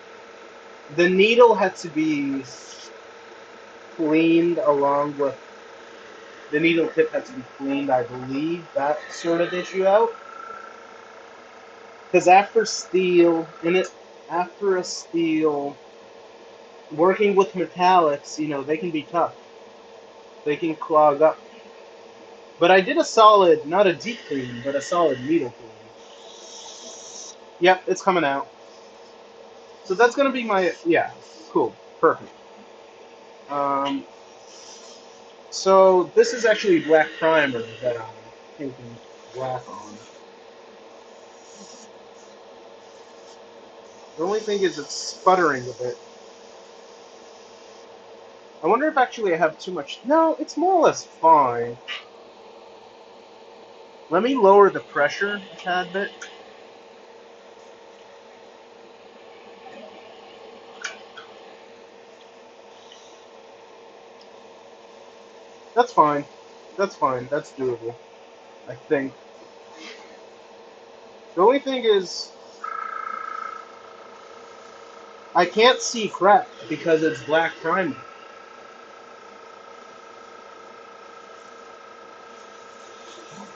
The needle had to be cleaned along with the needle tip had to be cleaned, I believe, that sort of issue out. Because after steel, after a steel, working with metallics, they can be tough. They can clog up. But I did a solid, not a deep clean, but a solid needle clean. Yep, it's coming out. So that's gonna be my, yeah, cool, perfect. Um, so this is actually black primer that I'm painting black on. The only thing is it's sputtering a bit. I wonder if actually I have too much. No, it's more or less fine. Let me lower the pressure a tad bit. That's fine. That's fine. That's doable. I think. The only thing is, I can't see crap because it's black primer.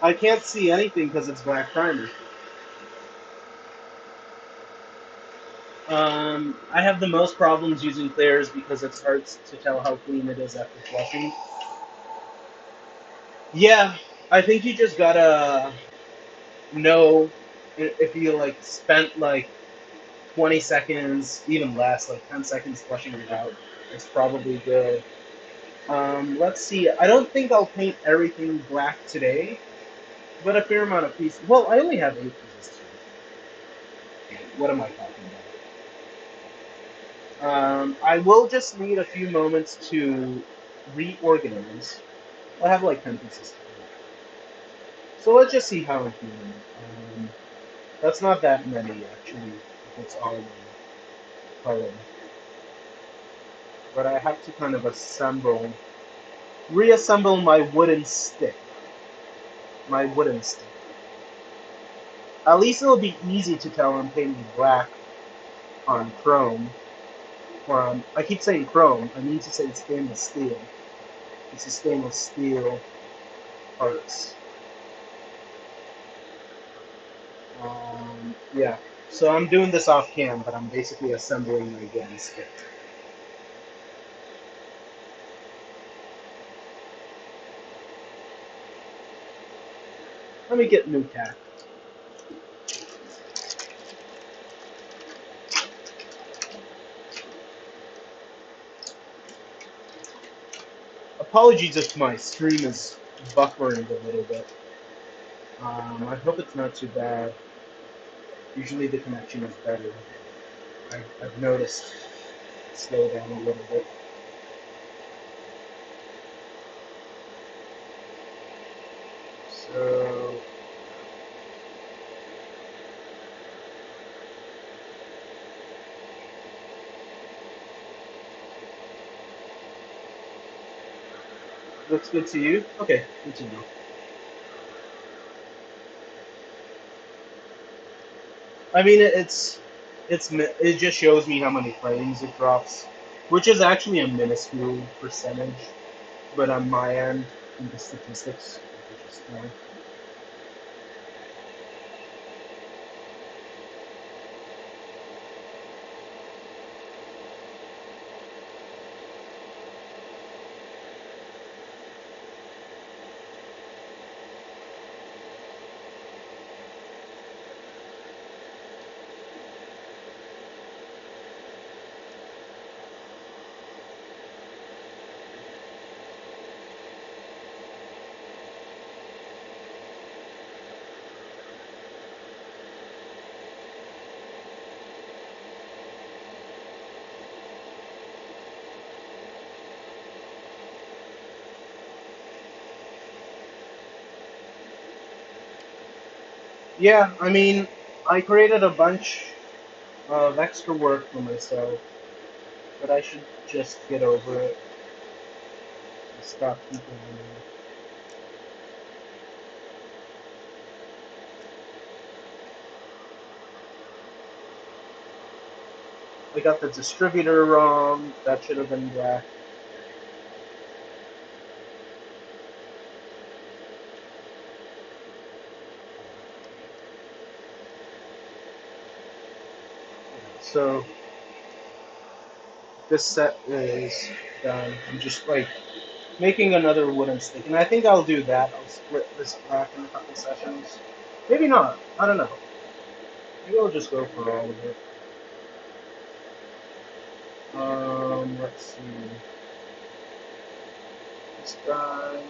I can't see anything because it's black primer. I have the most problems using clears because it's hard to tell how clean it is after flushing. Yeah, I think you just gotta know if you like spent like 20 seconds, even less, like 10 seconds flushing it out. It's probably good. Let's see. I don't think I'll paint everything black today, but a fair amount of pieces. Well, I only have 8 pieces. What am I talking about? I will just need a few moments to reorganize. I have like 10 pieces. So let's just see how I'm feeling. That's not that many, actually, if it's all in color. But I have to kind of reassemble my wooden stick. My wooden stick. At least it'll be easy to tell I'm painting black on chrome. Or I keep saying chrome, I mean to say stainless steel. It's a stainless steel parts. Yeah. So I'm doing this off cam, but I'm basically assembling my wooden stick. Let me get new tack. Apologies if my stream is buffering a little bit. I hope it's not too bad. Usually the connection is better. I've noticed it slow down a little bit. So Looks good to you? Okay, good to know. I mean, it just shows me how many frames it drops, which is actually a minuscule percentage, but on my end, in the statistics, it's just fine. Yeah, I mean, I created a bunch of extra work for myself, but I should just get over it and stop complaining. I got the distributor wrong. That should have been black. So this set is done. I'm just like making another wooden stick, and I think I'll do that. I'll split this black in a couple sessions. Maybe not. I don't know. Maybe I'll just go for all of it. Let's see. This guy.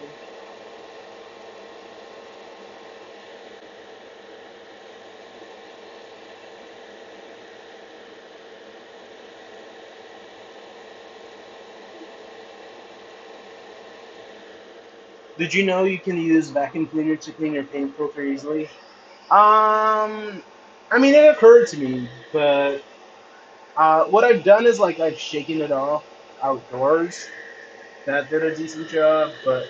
Did you know you can use vacuum cleaner to clean your paint filter easily? I mean, it occurred to me, but what I've done is like I've shaken it off outdoors. That did a decent job, but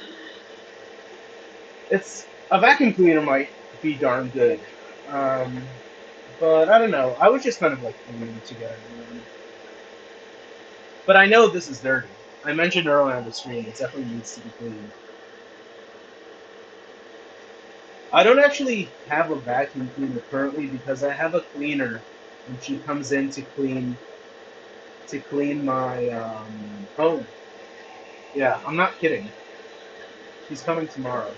it's a vacuum cleaner might be darn good. Um, but I don't know. I was just kind of like aiming to get everyone. But I know this is dirty. I mentioned earlier on the stream, it definitely needs to be cleaned. I don't actually have a vacuum cleaner currently because I have a cleaner, and she comes in to clean my home. Yeah, I'm not kidding. She's coming tomorrow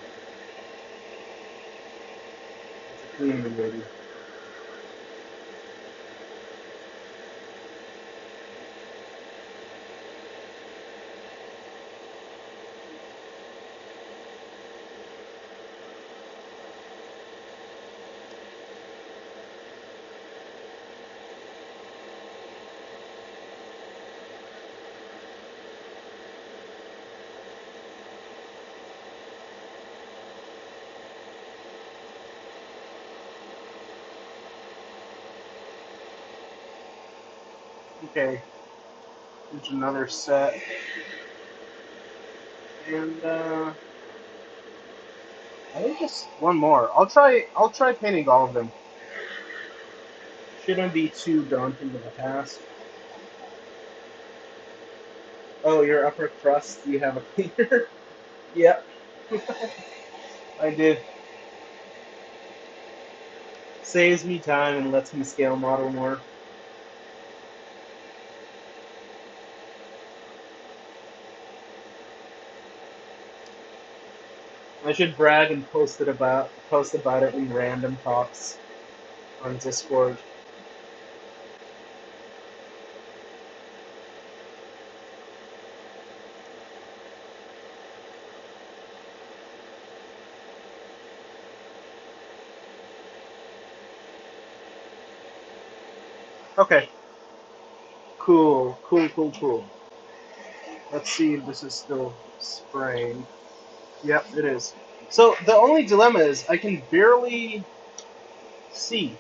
to clean the lady. Okay, here's another set, and I think just one more. I'll try painting all of them. Shouldn't be too daunting of a task. Oh, your upper crust, you have a cleaner? Yep, I did. Saves me time and lets me scale model more. I should brag and post about it in random talks on Discord. Okay, cool. Let's see if this is still spraying. Yep, it is. So the only dilemma is I can barely see.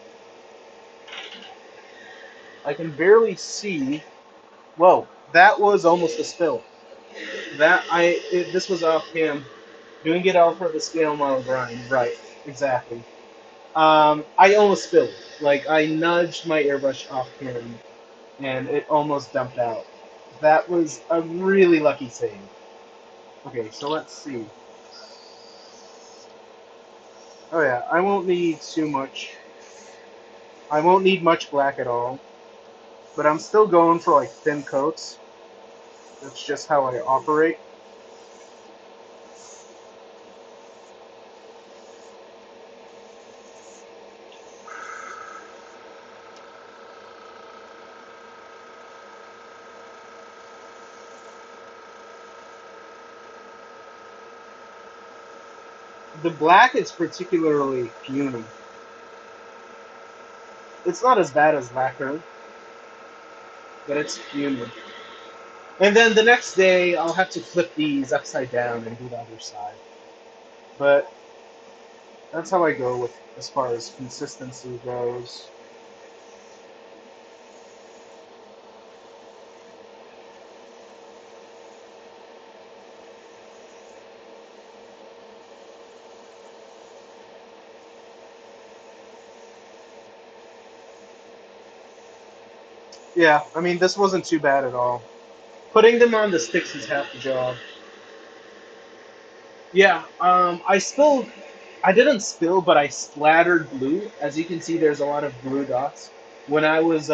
I can barely see. Whoa, that was almost a spill. This was off cam. Doing it all for the scale model grind. Right. Exactly. I almost spilled. Like I nudged my airbrush off cam, and it almost dumped out. That was a really lucky save. Okay, so let's see. Oh yeah, I won't need too much. I won't need much black at all, but I'm still going for like thin coats. That's just how I operate. The black is particularly puny. It's not as bad as lacquer, but it's puny. And then the next day, I'll have to flip these upside down and do the other side. But that's how I go with as far as consistency goes. Yeah, I mean, this wasn't too bad at all. Putting them on the sticks is half the job. Yeah, I didn't spill, but I splattered glue. As you can see, there's a lot of glue dots. When I was,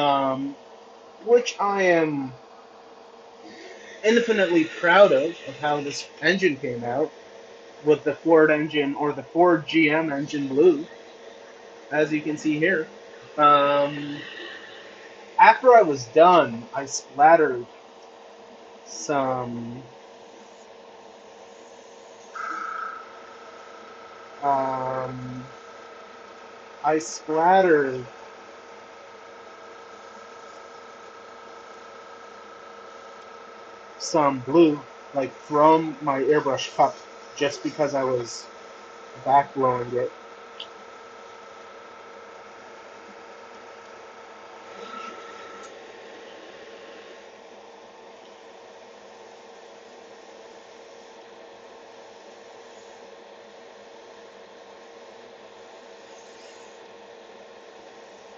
which I am infinitely proud of how this engine came out with the Ford engine or the Ford GM engine blue, as you can see here. Um, After I was done, I splattered some um, I splattered some blue like from my airbrush cup just because I was back blowing it.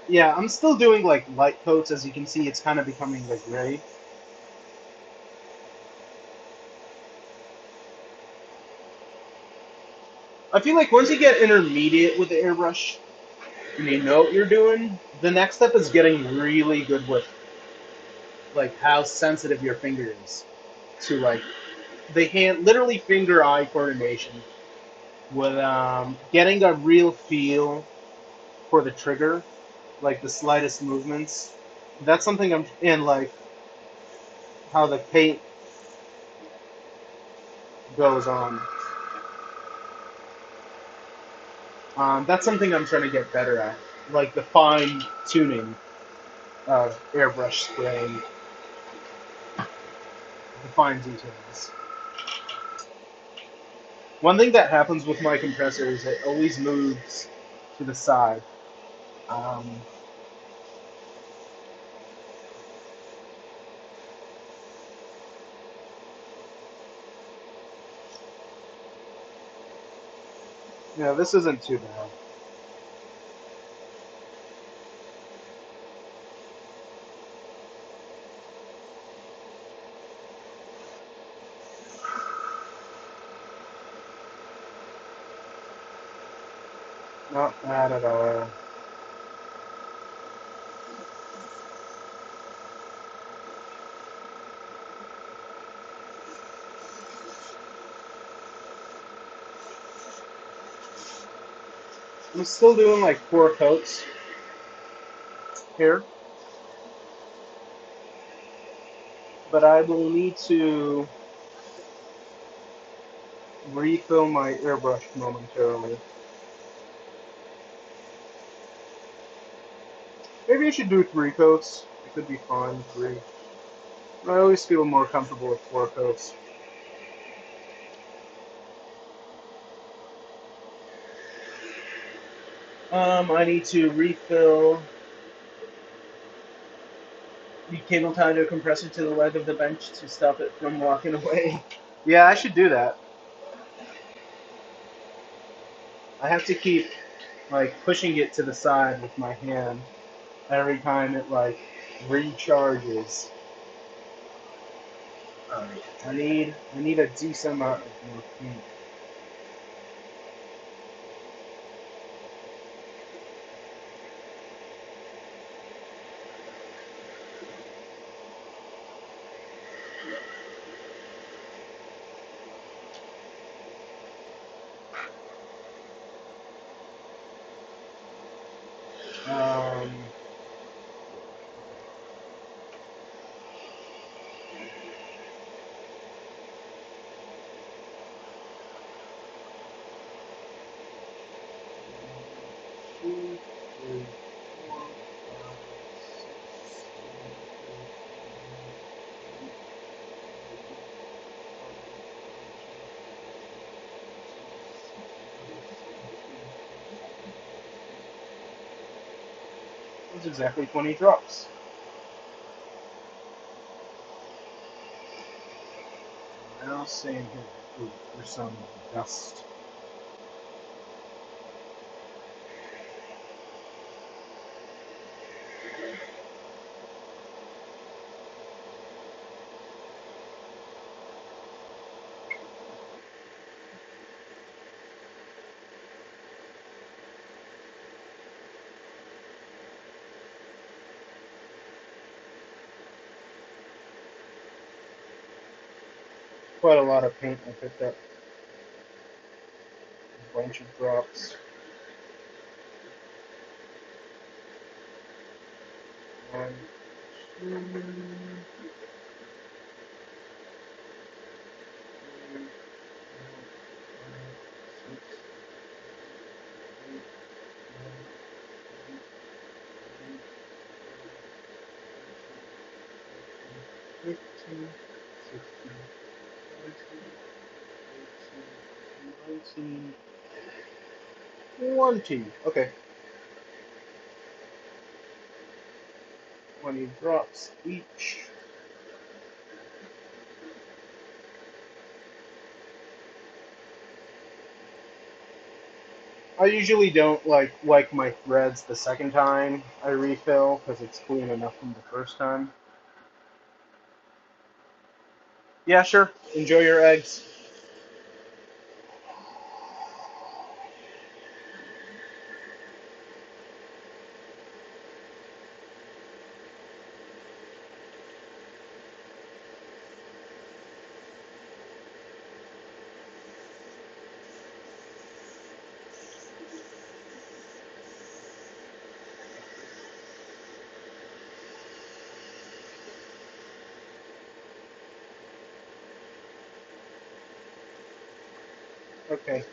Yeah, I'm still doing like light coats. As you can see, it's kind of becoming like gray. I feel like once you get intermediate with the airbrush and you know what you're doing, the next step is getting really good with like how sensitive your finger is to like the hand, literally finger-eye coordination with getting a real feel for the trigger, like the slightest movements. That's something I'm in like how the paint goes on. That's something I'm trying to get better at, like the fine tuning of airbrush spraying, the fine details. One thing that happens with my compressor is it always moves to the side. Um, yeah, this isn't too bad. Not bad at all. I'm still doing like 4 coats here, but I will need to refill my airbrush momentarily. Maybe I should do 3 coats. It could be fine, 3. I always feel more comfortable with 4 coats. I need to refill the cable tie to a compressor to the leg of the bench to stop it from walking away. Yeah, I should do that. I have to keep like pushing it to the side with my hand every time it like recharges. Alright, I need a decent amount of more paint. Um, Two, three, four, five, six, seven, eight, that's exactly 20 drops. Now same here. Ooh, there's some dust. Quite a lot of paint I picked up. A bunch of drops. One, two, three, four, five, six, 15, 16, 17, 18, 19, 20. Okay, 20 drops each. I usually don't like my threads the second time I refill because it's clean enough from the first time. Yeah, sure. Enjoy your eggs. Okay.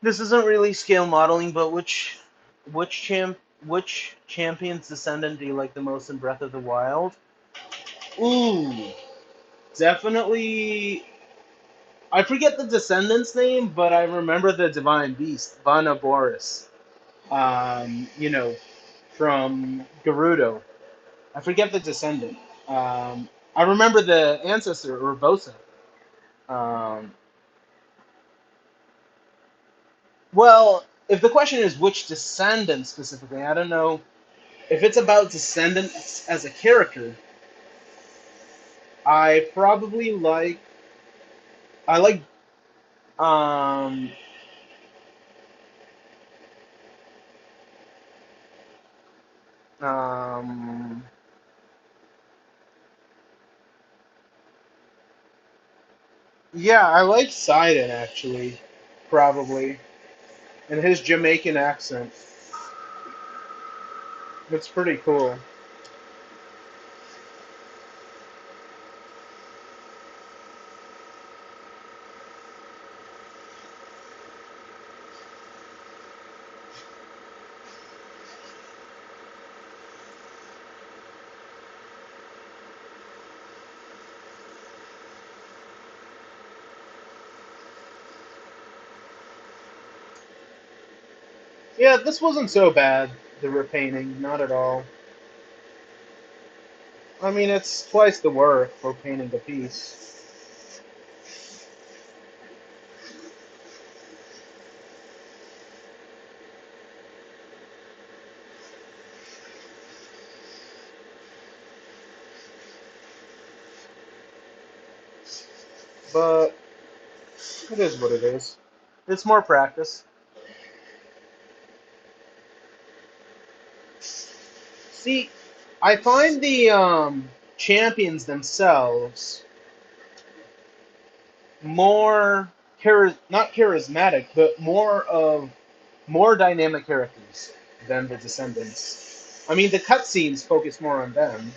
This isn't really scale modeling, but which champion's descendant do you like the most in Breath of the Wild? Ooh, definitely. I forget the descendant's name, but I remember the divine beast, Vana Boris. You know, from Gerudo. I forget the descendant. I remember the ancestor, Urbosa. Um, well, if the question is which descendant specifically, I don't know. If it's about descendants as a character, I probably like. I like. Um, Um, yeah, I like Sidon actually, probably, and his Jamaican accent. It's pretty cool. Yeah, this wasn't so bad, the repainting, not at all. I mean, it's twice the work for painting the piece. But it is what it is. It's more practice. See, I find the champions themselves more not charismatic, but more dynamic characters than the Descendants. I mean, the cutscenes focus more on them.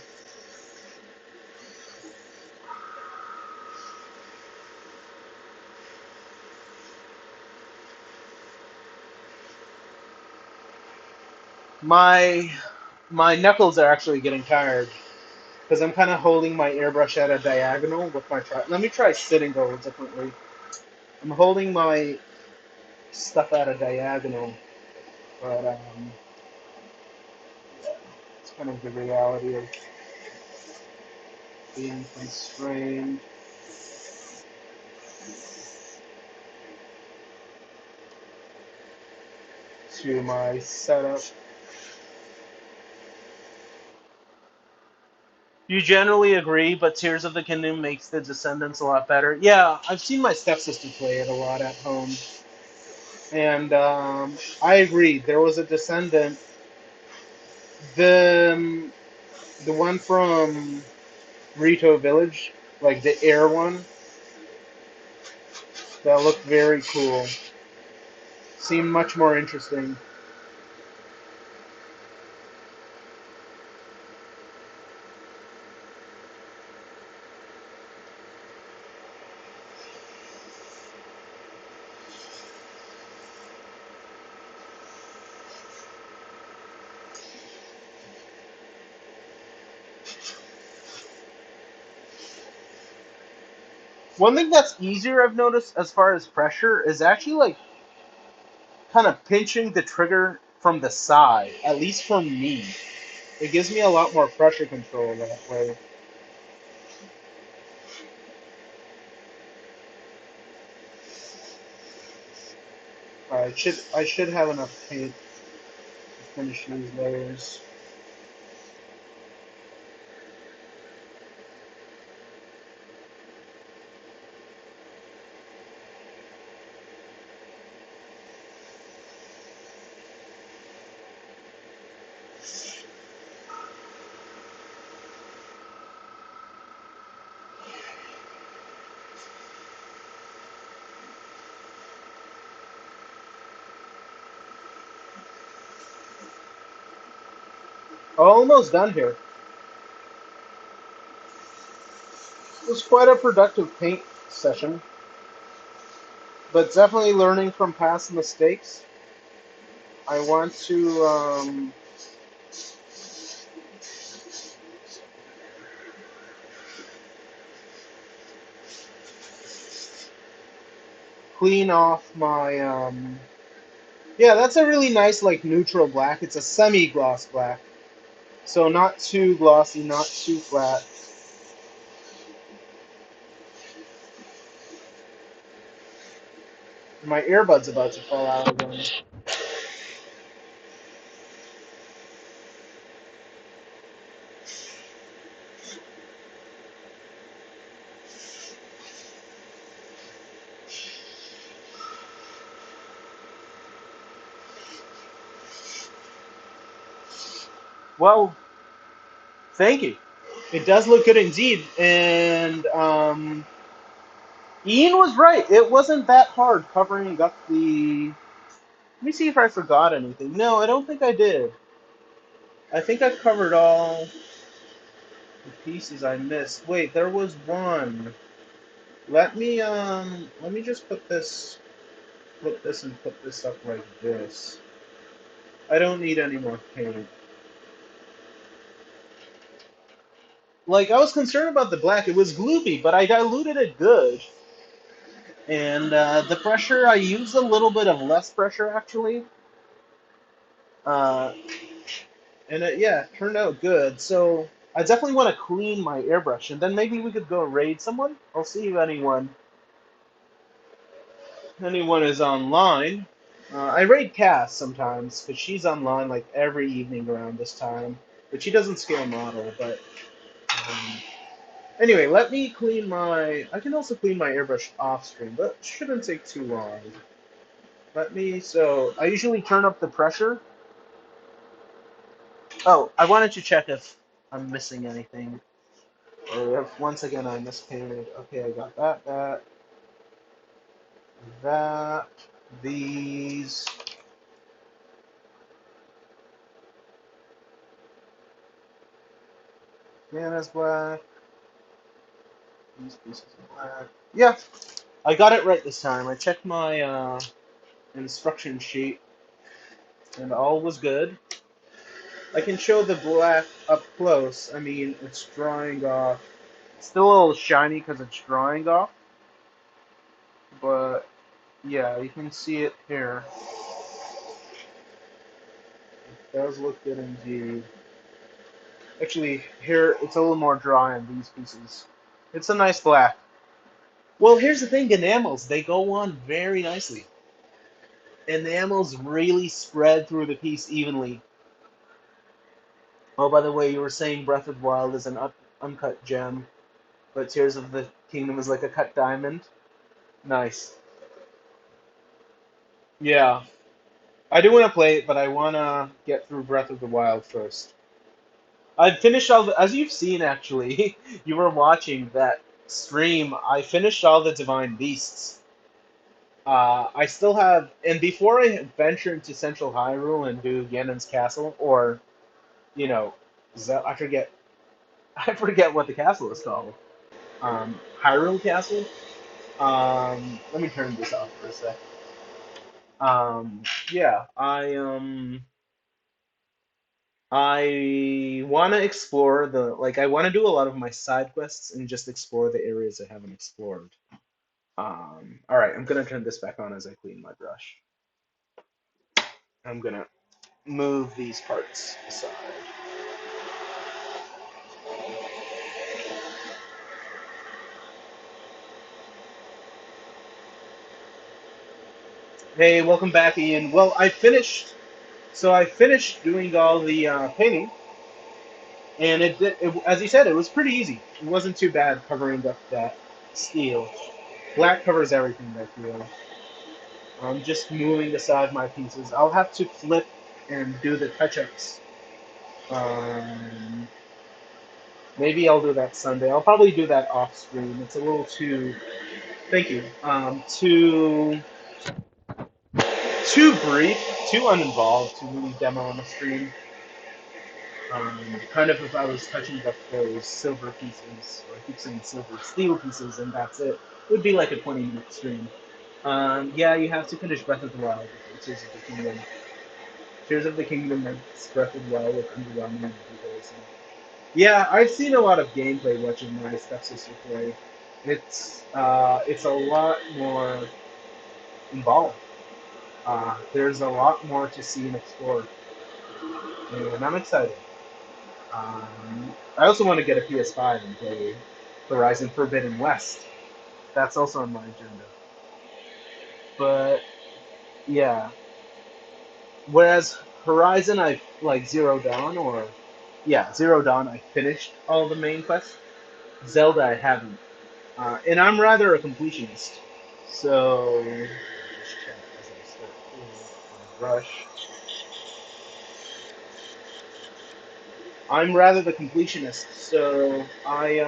My my knuckles are actually getting tired because I'm kind of holding my airbrush at a diagonal with my try. Let me try sitting a little differently. I'm holding my stuff at a diagonal, but it's kind of the reality of being constrained to my setup. You generally agree, but Tears of the Kingdom makes the Descendants a lot better. Yeah, I've seen my stepsister play it a lot at home, and I agree. There was a Descendant, the the one from Rito Village, like the air one, that looked very cool. Seemed much more interesting. One thing that's easier I've noticed as far as pressure is actually like kind of pinching the trigger from the side, at least for me. It gives me a lot more pressure control that way. I should have enough paint to finish these layers. Almost done here. It was quite a productive paint session, but definitely learning from past mistakes. I want to clean off my yeah, that's a really nice like neutral black. It's a semi-gloss black. So not too glossy, not too flat. My earbud's about to fall out again. Well, thank you. It does look good indeed, and Ian was right. It wasn't that hard covering up the. Let me see if I forgot anything. No, I don't think I did. I think I've covered all the pieces I missed. Wait, there was one. Let me just put this and put this up like this. I don't need any more paint. Like, I was concerned about the black. It was gloopy, but I diluted it good. And the pressure, I used a little bit of less pressure, actually. Uh, and yeah, it turned out good. So I definitely want to clean my airbrush, and then maybe we could go raid someone. I'll see if anyone is online. I raid Cass sometimes, because she's online like every evening around this time. But she doesn't scale model, but um, anyway, let me clean my. I can also clean my airbrush off screen, but it shouldn't take too long. So I usually turn up the pressure. Oh, I wanted to check if I'm missing anything. Or if once again I mispainted. Okay, I got that, these. Canvas black, these pieces of black. Yeah, I got it right this time. I checked my instruction sheet and all was good. I can show the black up close. I mean, it's drying off. It's still a little shiny because it's drying off, but yeah, you can see it here. It does look good indeed. Actually, here it's a little more dry on these pieces. It's a nice black. Well, here's the thing, enamels, they go on very nicely. Enamels really spread through the piece evenly. Oh, by the way, you were saying Breath of the Wild is an uncut gem, but Tears of the Kingdom is like a cut diamond. Nice. Yeah. I do want to play it, but I want to get through Breath of the Wild first. I've finished all the, as you've seen actually, you were watching that stream. I finished all the Divine Beasts. I still have, and before I venture into Central Hyrule and do Ganon's Castle, or you know, I forget, I forget what the castle is called. Hyrule Castle. Let me turn this off for a sec. Yeah, I want to explore I want to do a lot of my side quests and just explore the areas I haven't explored. All right, I'm gonna turn this back on as I clean my brush. I'm gonna move these parts aside. Hey, welcome back, Ian. Well, I finished doing all the painting, and as you said, it was pretty easy. It wasn't too bad covering up that steel. Black covers everything, I feel. I'm just moving aside my pieces. I'll have to flip and do the touch-ups. Um, Maybe I'll do that Sunday. I'll probably do that off screen. It's a little too, thank you, too brief, too uninvolved to really demo on the stream. Kind of if I was touching up those silver pieces, or I keep saying silver steel pieces, and that's it. It would be like a 20-minute stream. Yeah, you have to finish Breath of the Wild before Tears of the Kingdom. Tears of the Kingdom makes Breath of the Wild look underwhelming in comparison. Yeah, I've seen a lot of gameplay watching my stepsister play. It's a lot more involved. There's a lot more to see and explore, and I'm excited. I also want to get a PS5 and play Horizon Forbidden West. That's also on my agenda. But yeah, whereas Horizon, I like Zero Dawn, or yeah, Zero Dawn, I finished all the main quests. Zelda, I haven't, and I'm rather a completionist. So just check as I start cleaning up my brush. I'm rather the completionist, so I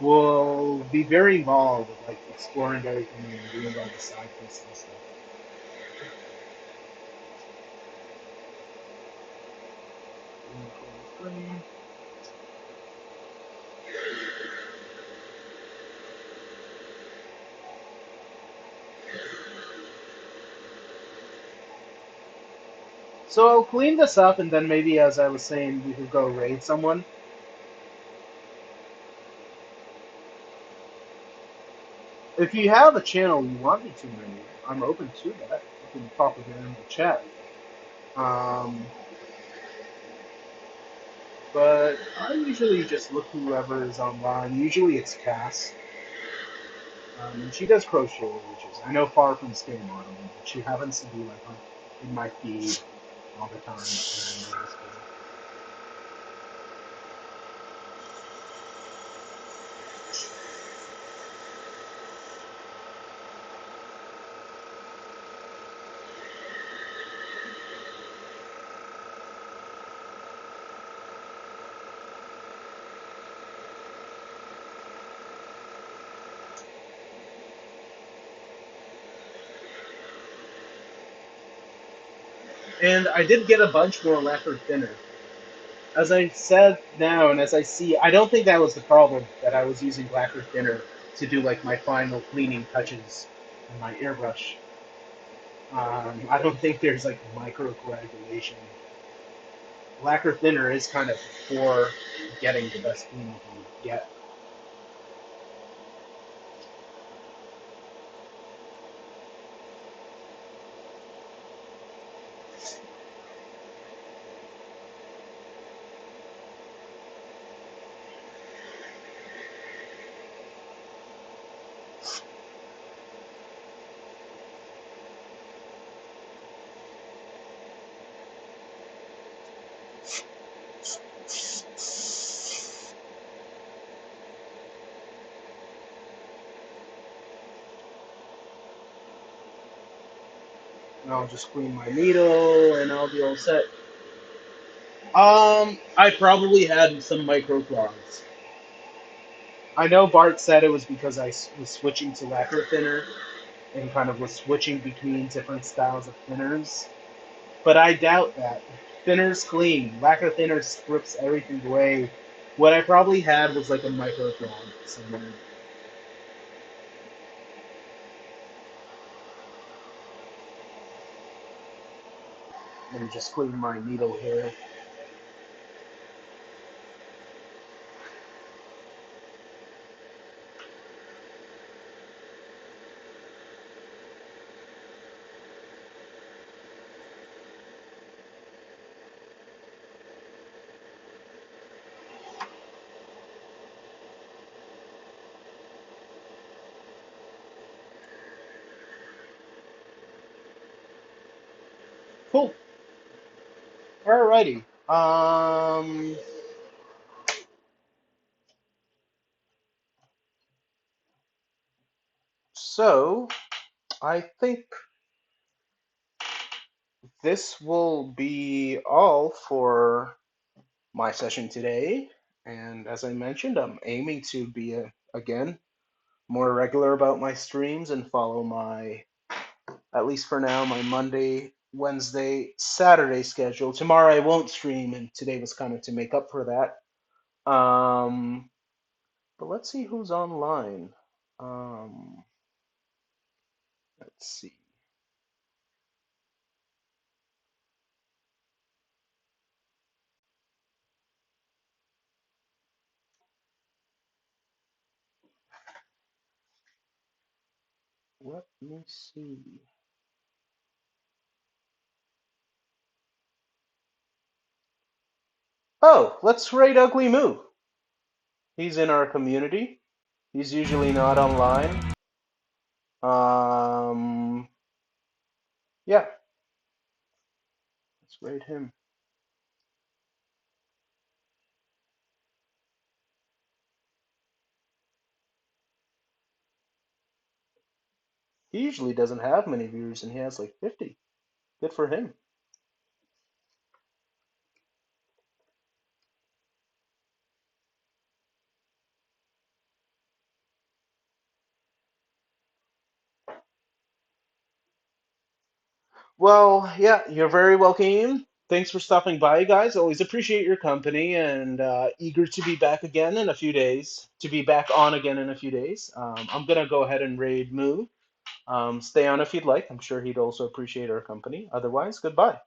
will be very involved with like exploring everything and doing all the side quests and stuff. So I'll clean this up, and then maybe, as I was saying, we could go raid someone. If you have a channel you want me to raid, I'm open to that. You can pop it in the chat. Um, but I usually just look whoever is online. Usually it's Cass. And she does crochet, which is, I know, far from scale modeling, but she happens to be like in my feed all the time. And I did get a bunch more lacquer thinner. As I said now, and as I see, I don't think that was the problem, that I was using lacquer thinner to do like my final cleaning touches in my airbrush. I don't think there's like microcoagulation. Lacquer thinner is kind of for getting the best cleaning you get. And I'll just clean my needle and I'll be all set. I probably had some micro clogs. I know Bart said it was because I was switching to lacquer thinner and kind of was switching between different styles of thinners. But I doubt that. Thinner's clean. Lacquer thinner strips everything away. What I probably had was like a micro clog somewhere. Let me just clean my needle here. Cool. Alrighty. So I think this will be all for my session today. And as I mentioned, I'm aiming to be again more regular about my streams and follow my, at least for now, my Monday, Wednesday, Saturday schedule. Tomorrow I won't stream, and today was kind of to make up for that. But let's see who's online. Um, let's see. Let me see. Oh, let's rate Ugly Moo. He's in our community. He's usually not online. Um, yeah, let's rate him. He usually doesn't have many viewers, and he has like 50. Good for him. Well, yeah, you're very welcome. Thanks for stopping by, guys. Always appreciate your company and eager to be back again in a few days. To be back on again in a few days. I'm gonna go ahead and raid Moo. Stay on if you'd like. I'm sure he'd also appreciate our company. Otherwise, goodbye.